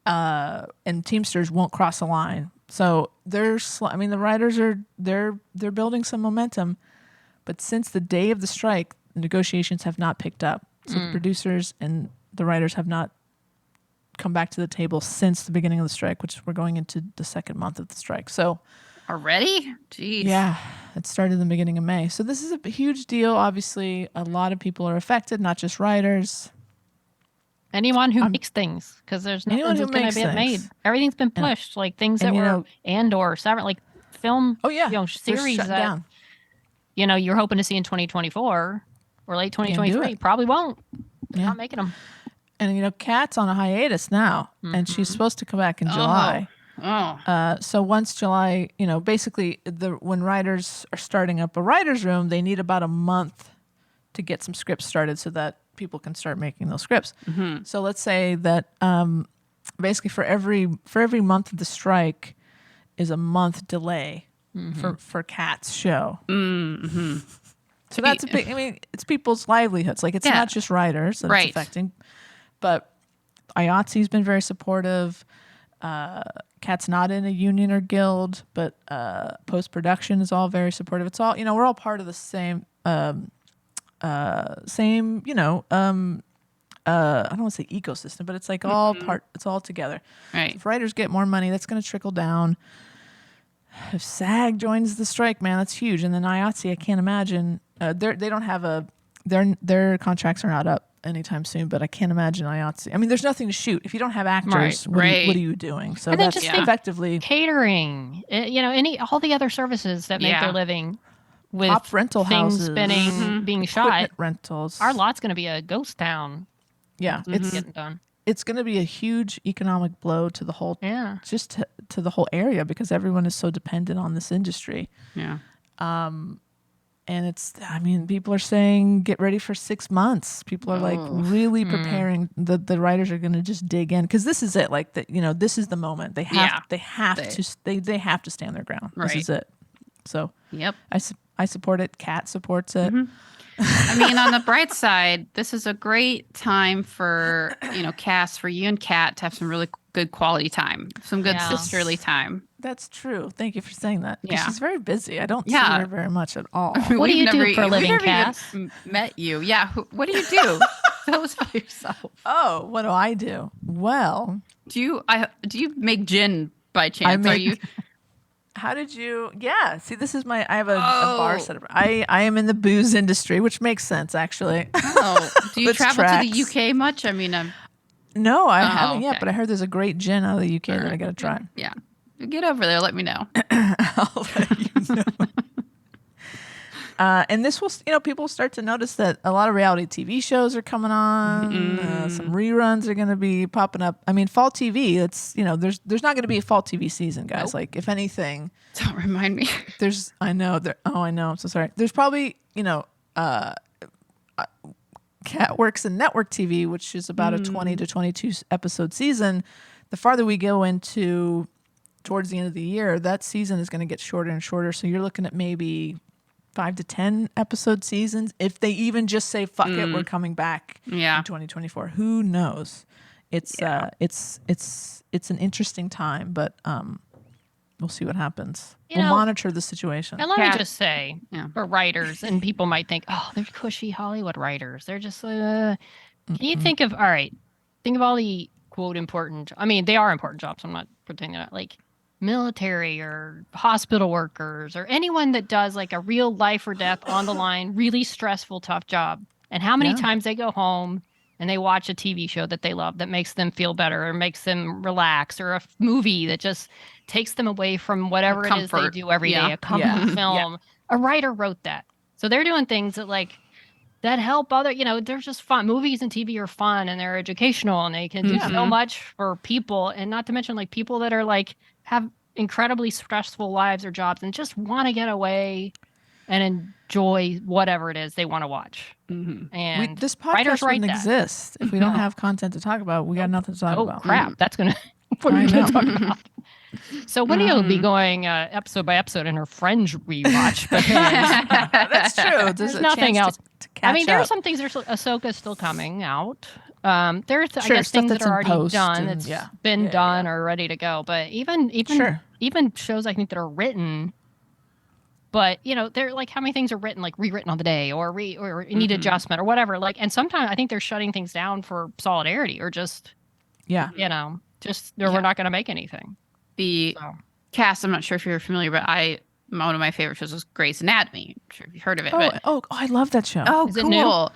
and Teamsters won't cross a line. So the writers they're building some momentum, but since the day of the strike, the negotiations have not picked up. So the producers and the writers have not come back to the table since the beginning of the strike, which we're going into the second month of the strike. So Already? Jeez. yeah, it started in the beginning of May. So this is a huge deal. Obviously, a lot of people are affected, not just writers. Anyone who makes things, because there's nothing Anyone who that's going makes to get made. things. Everything's been pushed, like things that And, you were know- and/or several, like film. Oh yeah, they're series shut that down. You're hoping to see in 2024 or late do 2023. it. Probably won't. They're Yeah. not making them. And Kat's on a hiatus now, and she's supposed to come back in July. Oh. So once July, basically when writers are starting up a writer's room, they need about a month to get some scripts started so that people can start making those scripts. So let's say that basically for every month of the strike is a month delay for Kat's show. So that's a big. I mean, it's people's livelihoods. Like it's not just writers that it's affecting, but IATSE's been very supportive. Cat's not in a union or guild, but post production is all very supportive. It's all we're all part of the same same I don't want to say ecosystem, but it's like all part. It's all together. Right. So if writers get more money, that's going to trickle down. If SAG joins the strike, man, that's huge. And then IATSE, I can't imagine. They don't have their contracts are not up anytime soon, but I can't imagine IATSE. I mean, there's nothing to shoot if you don't have actors. What are you doing? So that's effectively catering. All the other services that make their living with top rental things houses, being shot. Equipment rentals. Our lot's going to be a ghost town. Yeah, it's getting done. It's going to be a huge economic blow to the whole, just to the whole area because everyone is so dependent on this industry. Yeah. And people are saying get ready for 6 months. People are like really preparing. The writers are going to just dig in because this is it. Like this is the moment they have to stand their ground. Right. This is it. So yep, I support it. Kat supports it. I mean, on the bright side, this is a great time for Cass, for you and Kat to have some really good quality time, some good sisterly time. That's true. Thank you for saying that. Yeah, she's very busy. I don't see her very much at all. What do you do for a living, Cass? Met you? Yeah. What do you do? Tell us about yourself. Oh, what do I do? Well, do you make gin by chance? Are you? How did you? Yeah. See, this is I have a bar set up. I am in the booze industry, which makes sense, actually. Oh, do you travel to the UK much? I mean, no, I haven't yet, but I heard there's a great gin out of the UK that I got to try. Yeah. Get over there. Let me know. I'll let you know. And this will, people start to notice that a lot of reality TV shows are coming on. Some reruns are going to be popping up. I mean, fall TV. It's there's not going to be a fall TV season, guys. Nope. Like if anything, don't remind me. I know. I'm so sorry. There's probably Kat works in network TV, which is about a 20 to 22 episode season. The farther we go into towards the end of the year, that season is going to get shorter and shorter. So you're looking at maybe 5 to 10 episode seasons. If they even just say, fuck it, we're coming back in 2024. Who knows? It's an interesting time, but we'll see what happens. We'll monitor the situation. And let me just say, for writers, and people might think, oh, they're cushy Hollywood writers. They're just, can you think of all the quote important, I mean, they are important jobs. I'm not pretending that, like military or hospital workers or anyone that does like a real life or death on the line, really stressful, tough job. And how many times they go home and they watch a TV show that they love that makes them feel better or makes them relax, or a movie that just takes them away from whatever it is they do every day, a comfort film. A writer wrote that. So they're doing things that help other, they're just fun. Movies and TV are fun and they're educational and they can do so much for people. And not to mention like people that are like have incredibly stressful lives or jobs and just want to get away and enjoy whatever it is they want to watch. And this podcast wouldn't exist if we don't have content to talk about. We got nothing to talk about. Oh crap! That's gonna. What are we gonna talk about? So Wendy will be going episode by episode in her Friends rewatch. That's true. There's nothing else. I mean, there are some things. There's Ahsoka still coming out. There's I guess things that are already done. It's been done or ready to go. But even shows I think that are written. But they're like, how many things are written, like rewritten on the day, or need adjustment, or whatever. Like, and sometimes I think they're shutting things down for solidarity, or just we're not going to make anything. The cast, I'm not sure if you're familiar, but one of my favorite shows was Grey's Anatomy. I'm sure you've heard of it. I love that show. Oh, is cool.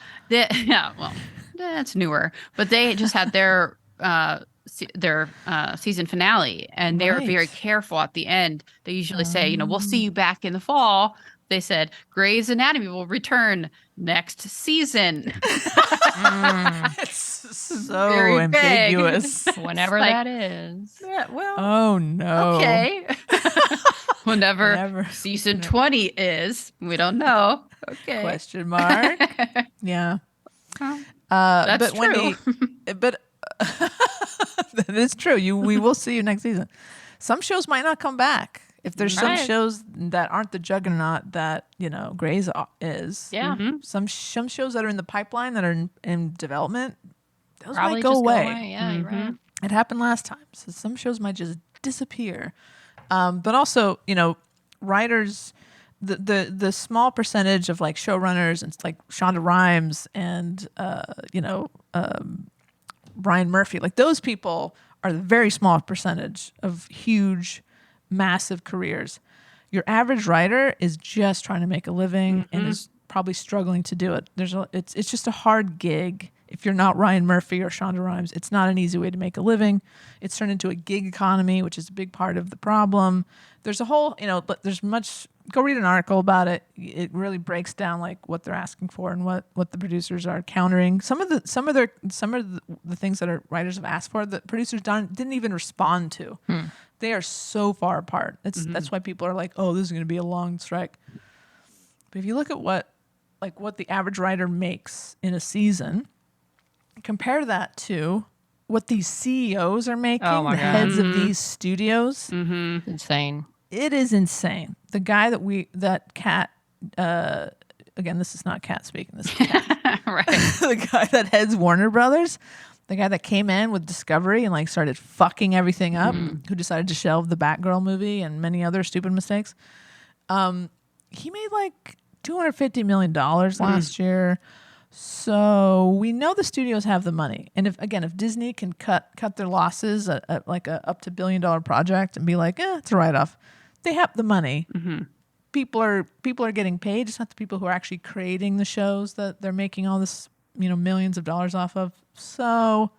That's newer, but they just had their season finale, and they were very careful at the end. They usually say, we'll see you back in the fall. They said Grey's Anatomy will return next season. It's so very ambiguous. Whenever that is. Yeah, well. Oh no. Okay. Whenever season 20 is, we don't know. Okay. Question mark. Yeah. That's true. But that is true. We will see you next season. Some shows might not come back. If there's some Right. shows that aren't the juggernaut that Grey's is, Yeah. Mhm. some shows that are in the pipeline that are in development, those Probably might go just away. Yeah, you're right. It happened last time, so some shows might just disappear. But also, writers, the small percentage of like showrunners and like Shonda Rhimes and Ryan Murphy, like those people are the very small percentage of huge, massive careers. Your average writer is just trying to make a living and is probably struggling to do it. It's just a hard gig. If you're not Ryan Murphy or Shonda Rhimes, it's not an easy way to make a living. It's turned into a gig economy, which is a big part of the problem. There's a whole, but there's much. Go read an article about it. It really breaks down like what they're asking for and what the producers are countering. Some of the things that our writers have asked for, the producers didn't even respond to. They are so far apart. That's why people are like, oh, this is going to be a long strike. But if you look at what the average writer makes in a season, compare that to what these CEOs are making, Oh my the God. heads of these studios. Insane. It is insane. The guy that Kat, again, this is not Kat speaking, this is Kat. Right. The guy that heads Warner Brothers, the guy that came in with Discovery and like started fucking everything up, who decided to shelve the Batgirl movie and many other stupid mistakes. He made like $250 million last year. So we know the studios have the money. And if Disney can cut their losses at like a up to $1 billion project and be like, it's a write-off, they have the money. People are getting paid. It's not the people who are actually creating the shows that they're making all this, millions of dollars off of. So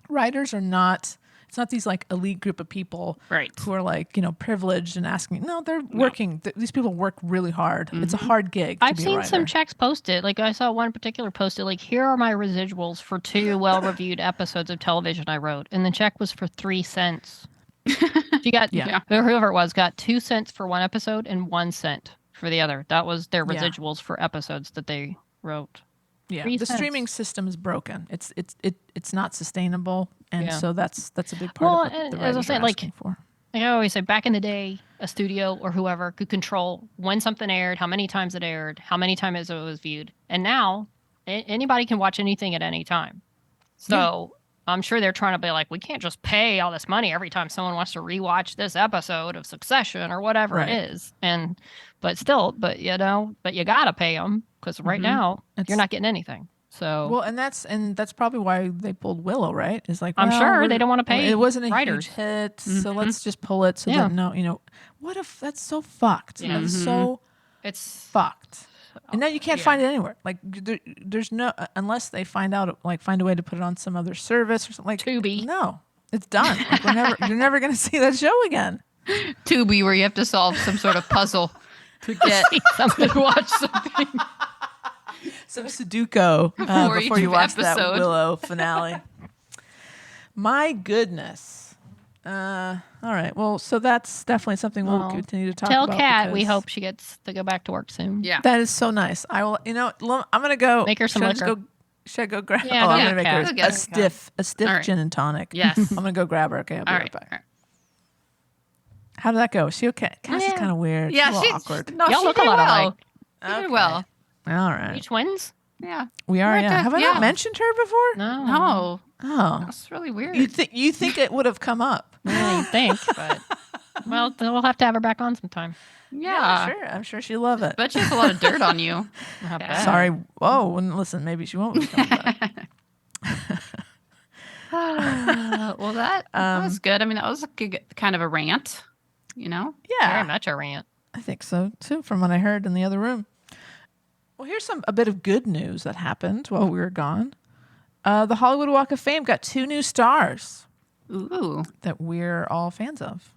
writers are not, it's not these like elite group of people Right. who are like, privileged and asking. No, they're working. These people work really hard. It's a hard gig. I've to be a seen writer. some checks posted. Like I saw one particular posted, like, here are my residuals for 2 well-reviewed episodes of television I wrote. And the check was for 3 cents. She got, Yeah. whoever it was, got 2 cents for one episode and 1 cent for the other. That was their Yeah. residuals for episodes that they wrote. Yeah, 3 the cents. streaming system is broken. It's not sustainable, and Yeah. so that's a big part of what and the as I writers was saying, are like, asking for. Like I always say, back in the day, a studio or whoever could control when something aired, how many times it aired, how many times it was viewed. And now anybody can watch anything at any time. So I'm sure they're trying to be like, we can't just pay all this money every time someone wants to rewatch this episode of Succession or whatever Right. it is. But you got to pay them because right now you're not getting anything. So Well, and that's probably why they pulled Willow, right? It's like, I'm well, sure they don't want to pay. It wasn't a writers. huge hit, so let's just pull it. So Yeah. that what if that's so fucked? Yeah. That's so It's fucked. And now you can't find it anywhere. Like there's no unless they find a way to put it on some other service or something like Tubi. No, it's done. Like you're never going to see that show again. Tubi, where you have to solve some sort of puzzle to get something. to watch something. Some Sudoku Before before each you watch that episode. Willow finale. My goodness. All right. Well, so that's definitely something we'll Well, continue to talk Tell about. Kat we because hope she gets to go back to work soon. Yeah. that is so nice. I will. I'm gonna go. Make her some should I just liquor. Should I go grab? Yeah, oh, I'm go gonna make Kat. her Go get her. a stiff All right. gin and tonic. Yes. I'm gonna go grab her. Okay, I'll be All right right. back. All right. How did that go? Is she okay? Cass is Yeah. kind of weird. Yeah, she's a little she's awkward. No, Y'all she look a did lot well. alike. She did Okay. well. All You right. twins? Yeah. We are. We're Yeah. Have I yeah. not mentioned her before? No. No, Oh. that's really weird. You think it would have come up? Yeah, you think, but well, then we'll have to have her back on sometime. yeah. Sure. I'm sure she'll love it. Bet she has a lot of dirt on you. How Yeah. bad. Sorry. Whoa. And listen, maybe she won't be coming back. Well, that was good. I mean, that was a good, kind of a rant, you know? Yeah. Very much a rant. I think so too, from what I heard in the other room. Well, here's a bit of good news that happened while we were gone. The Hollywood Walk of Fame got 2 new stars Ooh. that we're all fans of.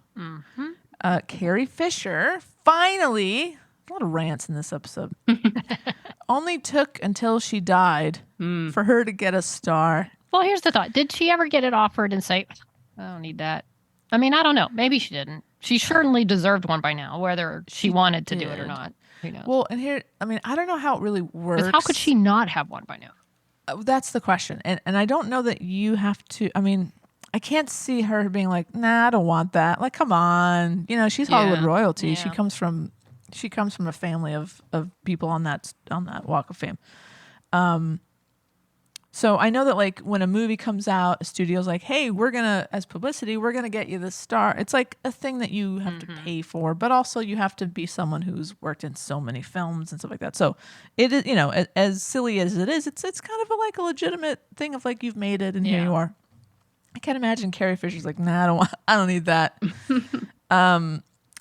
Carrie Fisher finally, a lot of rants in this episode, only took until she died for her to get a star. Well, here's the thought. Did she ever get it offered and say, I don't need that? I mean, I don't know. Maybe she didn't. She certainly deserved one by now, whether she wanted to do it or did. not. Who knows? Well, and here, I mean, I don't know how it really works. 'Cause how could she not have one by now? That's the question. And I don't know that you have to, I mean, I can't see her being like, nah, I don't want that. Like, come on. You know, she's Hollywood Yeah. royalty. Yeah. She comes from a family of people on that walk of fame. So I know that like when a movie comes out, a studio's like, hey, as publicity, we're gonna get you this star. It's like a thing that you have to pay for, but also you have to be someone who's worked in so many films and stuff like that. So it is, as silly as it is, it's kind of like a legitimate thing of like, you've made it and here Yeah. you are. I can't imagine Carrie Fisher's like, nah, I don't need that.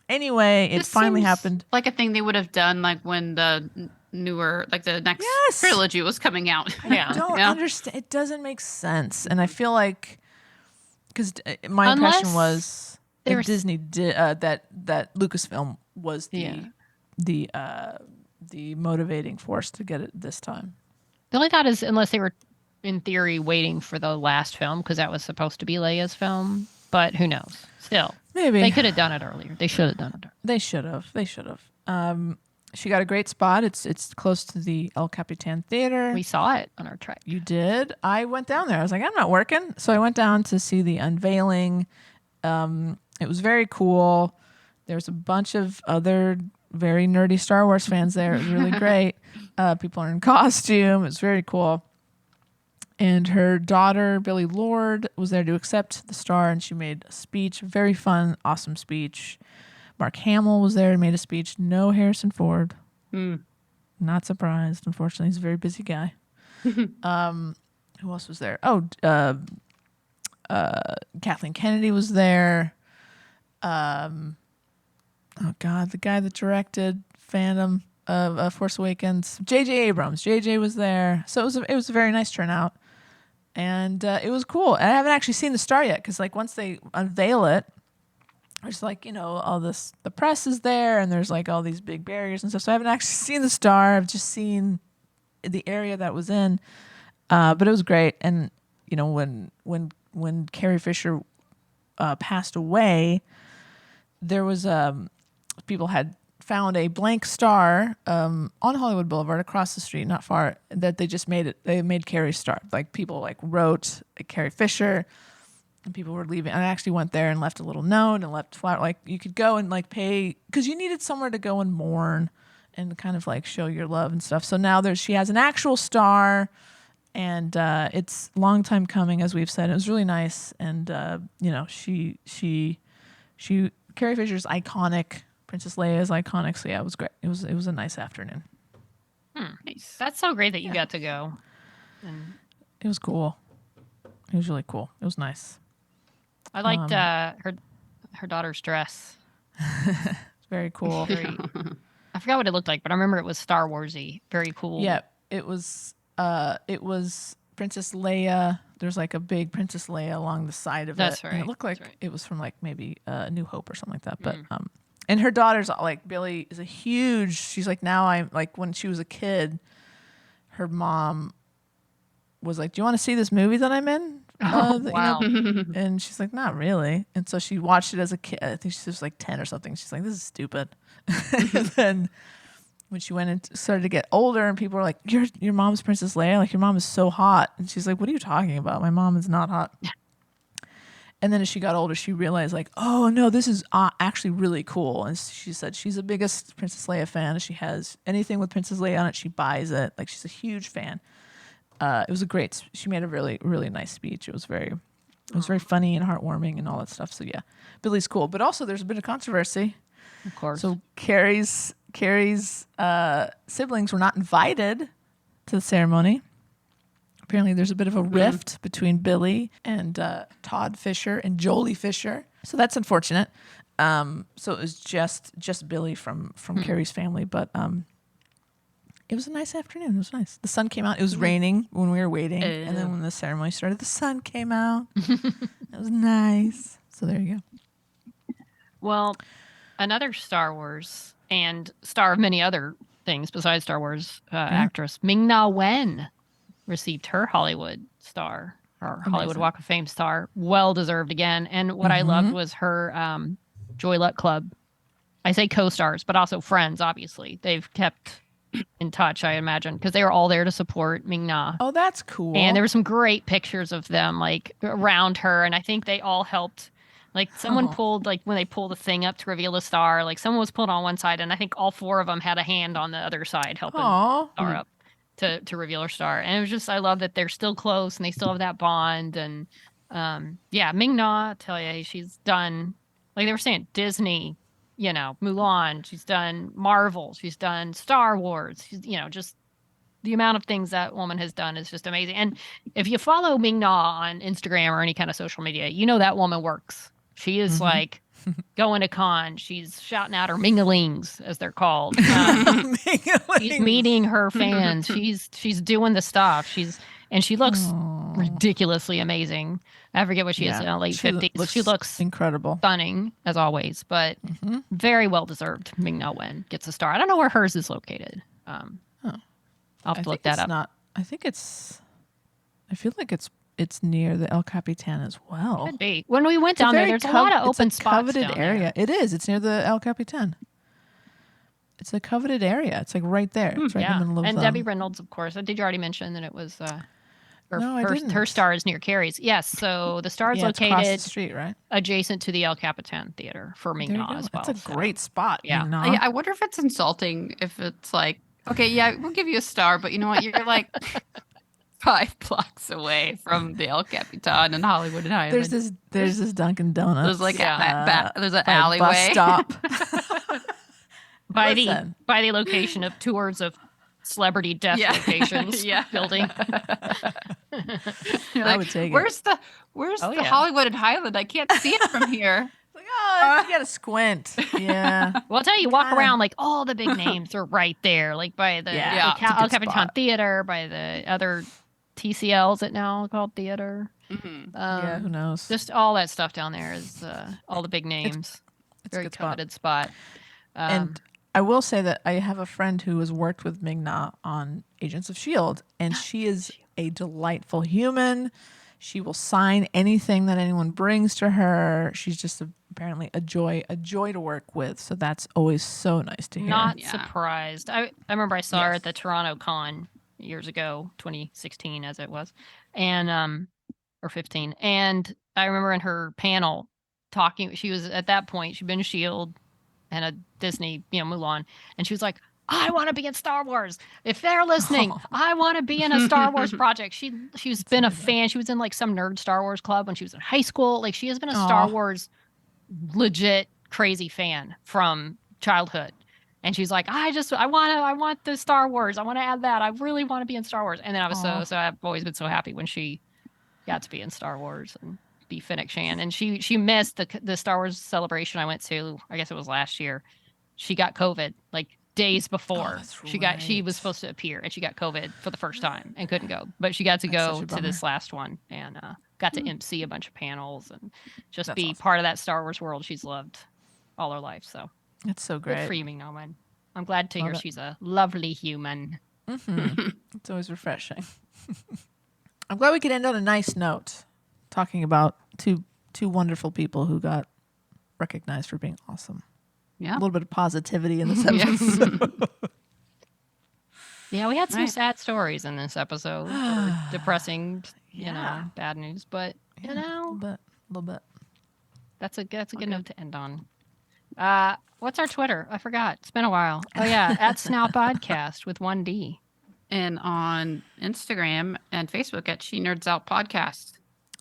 Anyway, it This finally seems happened. like a thing they would have done like when the newer, like the next Yes! trilogy was coming out. Yeah. Don't Yeah. understand. It doesn't make sense, and I feel like because my impression Unless was that there's- Disney did that Lucasfilm was Yeah. the motivating force to get it this time. The only thought is unless they were, in theory, waiting for the last film because that was supposed to be Leia's film. But who knows? Still, Maybe they could have done it earlier. They should have done it. They should have. She got a great spot. It's close to the El Capitan Theater. We saw it on our trip. You did? I went down there. I was like, I'm not working. So I went down to see the unveiling. It was very cool. There's a bunch of other very nerdy Star Wars fans there. It was really great. People are in costume. It was very cool. And her daughter, Billie Lourd, was there to accept the star, and she made a speech. Very fun, awesome speech. Mark Hamill was there and made a speech. No Harrison Ford. Not surprised. Unfortunately, he's a very busy guy. Who else was there? Oh, Kathleen Kennedy was there. Oh God, the guy that directed Phantom of Force Awakens, J.J. Abrams. J.J. was there, so it was a very nice turnout, and it was cool. And I haven't actually seen the star yet because like once they unveil it, there's like all this, the press is there, and there's like all these big barriers and stuff. So I haven't actually seen the star. I've just seen the area that was in, but it was great. And when Carrie Fisher passed away, there was people had found a blank star on Hollywood Boulevard across the street, not far, that they made Carrie's star. Like people like wrote Carrie Fisher, and people were leaving. I actually went there and left a little note and left flower. Like you could go and like pay because you needed somewhere to go and mourn and kind of like show your love and stuff. So now she has an actual star, and it's a long time coming, as we've said. It was really nice, and Carrie Fisher's iconic. Princess Leia is iconic, so yeah, it was great. It was a nice afternoon. Nice. That's so great that you got to go. And It was cool. It was really cool. It was nice. I liked her daughter's dress. It's very cool. I forgot what it looked like, but I remember it was Star Warsy. Very cool. Yeah, it was Princess Leia. There's like a big Princess Leia along the side of That's it. And right. it looked like That's right. it was from like maybe New Hope or something like that. But and her daughter's like Billie is a huge. She's like now I'm like when she was a kid, her mom was like, "Do you want to see this movie that I'm in?" Wow. And she's like, "Not really." And so she watched it as a kid. I think she was like 10 or something. She's like, "This is stupid." And then when she went and started to get older, and people were like, "Your mom's Princess Leia. Like your mom is so hot." And she's like, "What are you talking about? My mom is not hot." And then as she got older, she realized like, "Oh no, this is actually really cool." And she said she's the biggest Princess Leia fan. She has anything with Princess Leia on it, she buys it. Like she's a huge fan. It was she made a really, really nice speech. It was very funny and heartwarming and all that stuff. So yeah, Billie's cool. But also there's a bit of controversy. Of course. So Carrie's siblings were not invited to the ceremony. Apparently there's a bit of a rift between Billie and Todd Fisher and Jolie Fisher. So that's unfortunate. So it was just Billie from Carrie's family. But it was a nice afternoon. It was nice. The sun came out. It was raining when we were waiting. And then when the ceremony started, the sun came out. It was nice. So there you go. Well, another Star Wars and star of many other things besides Star Wars actress Ming-Na Wen received her Hollywood star, or Hollywood Amazing. Walk of Fame star. Well deserved again. And what I loved was her Joy Luck Club. I say co-stars, but also friends, obviously. They've kept in touch, I imagine, because they were all there to support Ming-Na. Oh, that's cool. And there were some great pictures of them like around her, and I think they all helped. Like someone pulled, like when they pull the thing up to reveal the star, like someone was pulled on one side, and I think all 4 of them had a hand on the other side helping Aw. star up to reveal her star. And it was just, I love that they're still close and they still have that bond. And yeah, Ming-Na, I tell you, she's done, like they were saying, Disney, you know, Mulan. She's done Marvel. She's done Star Wars. She's, you know, just the amount of things that woman has done is just amazing. And if you follow Ming-Na on Instagram or any kind of social media, you know that woman works. She is like going to con. She's shouting out her mingalings, as they're called. She's meeting her fans. She's doing the stuff. She looks ridiculously amazing. I forget what she is in her late 50s. She looks incredible, stunning as always, but very well deserved. Ming-Na Wen gets a star. I don't know where hers is located. I'll have to look that up. I feel like it's near the El Capitan as well. Could be. When we went down there, there's a lot of open spots coveted down area. there. It is. It's near the El Capitan. It's a coveted area. It's like right there. It's right in the middle of And Debbie Reynolds, of course. Did you already mention that it was No, I didn't. her star is near Carrie's? Yes. So the star is it's across located the street, right? adjacent to the El Capitan Theater for There you Ming-Na go. as well. That's a great spot. Yeah. Ming-Na. I wonder if it's insulting if it's like, okay, yeah, we'll give you a star, but you know what? You're like 5 blocks away from the El Capitan in Hollywood and Highland. There's this Dunkin' Donuts. There's like there's an by a alleyway. bus stop. by the location of tours of celebrity death locations building. You're I like, would take it. Where's the Hollywood and Highland? I can't see it from here. Like, you gotta squint. Yeah. Well, I'll tell you, walk around, like all the big names are right there, like by the it's a good El Capitan spot. Theater, by the other TCL, is it now called theater? Yeah, who knows? Just all that stuff down there is all the big names. It's a Very good spot. coveted spot. And I will say that I have a friend who has worked with Ming-Na on Agents of S.H.I.E.L.D., and she is a delightful human. She will sign anything that anyone brings to her. She's just apparently a joy to work with. So that's always so nice to hear. Not surprised. I remember I saw her at the Toronto Con years ago, 2016 as it was, and or 15. And I remember in her panel talking. She was at that point. She'd been S.H.I.E.L.D. and a Disney, Mulan, and she was like, I want to be in Star Wars. If they're listening, I want to be in a Star Wars project. She's been a fan. She was in like some nerd Star Wars club when she was in high school. Like she has been a Star Wars legit crazy fan from childhood. And she's like, I want the Star Wars. I want to add that. I really want to be in Star Wars. And then I was so I've always been so happy when she got to be in Star Wars and be Fennec Shan. And she missed the Star Wars celebration I went to. I guess it was last year. She got COVID like days before she was supposed to appear, and she got COVID for the first time and couldn't go. But she got to go to this last one and got to MC a bunch of panels and just be part of that Star Wars world she's loved all her life. So it's so great. Good for you, Ming-Na Wen. I'm glad to hear she's a lovely human. It's always refreshing. I'm glad we could end on a nice note, talking about two wonderful people who got recognized for being awesome. Yeah, a little bit of positivity in this episode. Yeah, we had some sad stories in this episode, depressing, bad news. But a little bit. That's a good note to end on. What's our Twitter? I forgot. It's been a while. Oh yeah, at Snout Podcast with 1D. And on Instagram and Facebook at She Nerds Out Podcast.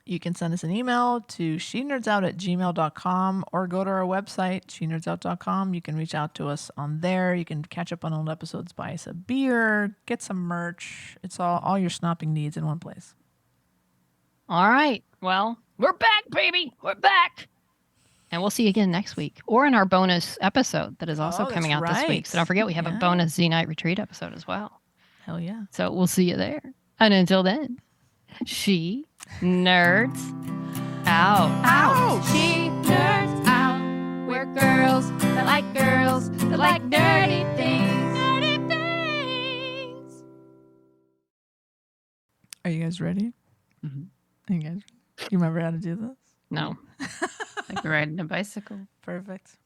You can send us an email to shenerds@gmail.com or go to our website, shenerdsOut.com. You can reach out to us on there. You can catch up on old episodes, buy us a beer, get some merch. It's all your snopping needs in one place. All right. Well, we're back, baby. We're back. And we'll see you again next week or in our bonus episode that is also coming out this week. So don't forget, we have a bonus Z-Night Retreat episode as well. Hell yeah. So we'll see you there. And until then, she nerds out. She nerds out. We're girls that like nerdy things. Nerdy things. Are you guys ready? Mm-hmm. Are you guys ready? You remember how to do this? No. Like riding a bicycle. Perfect.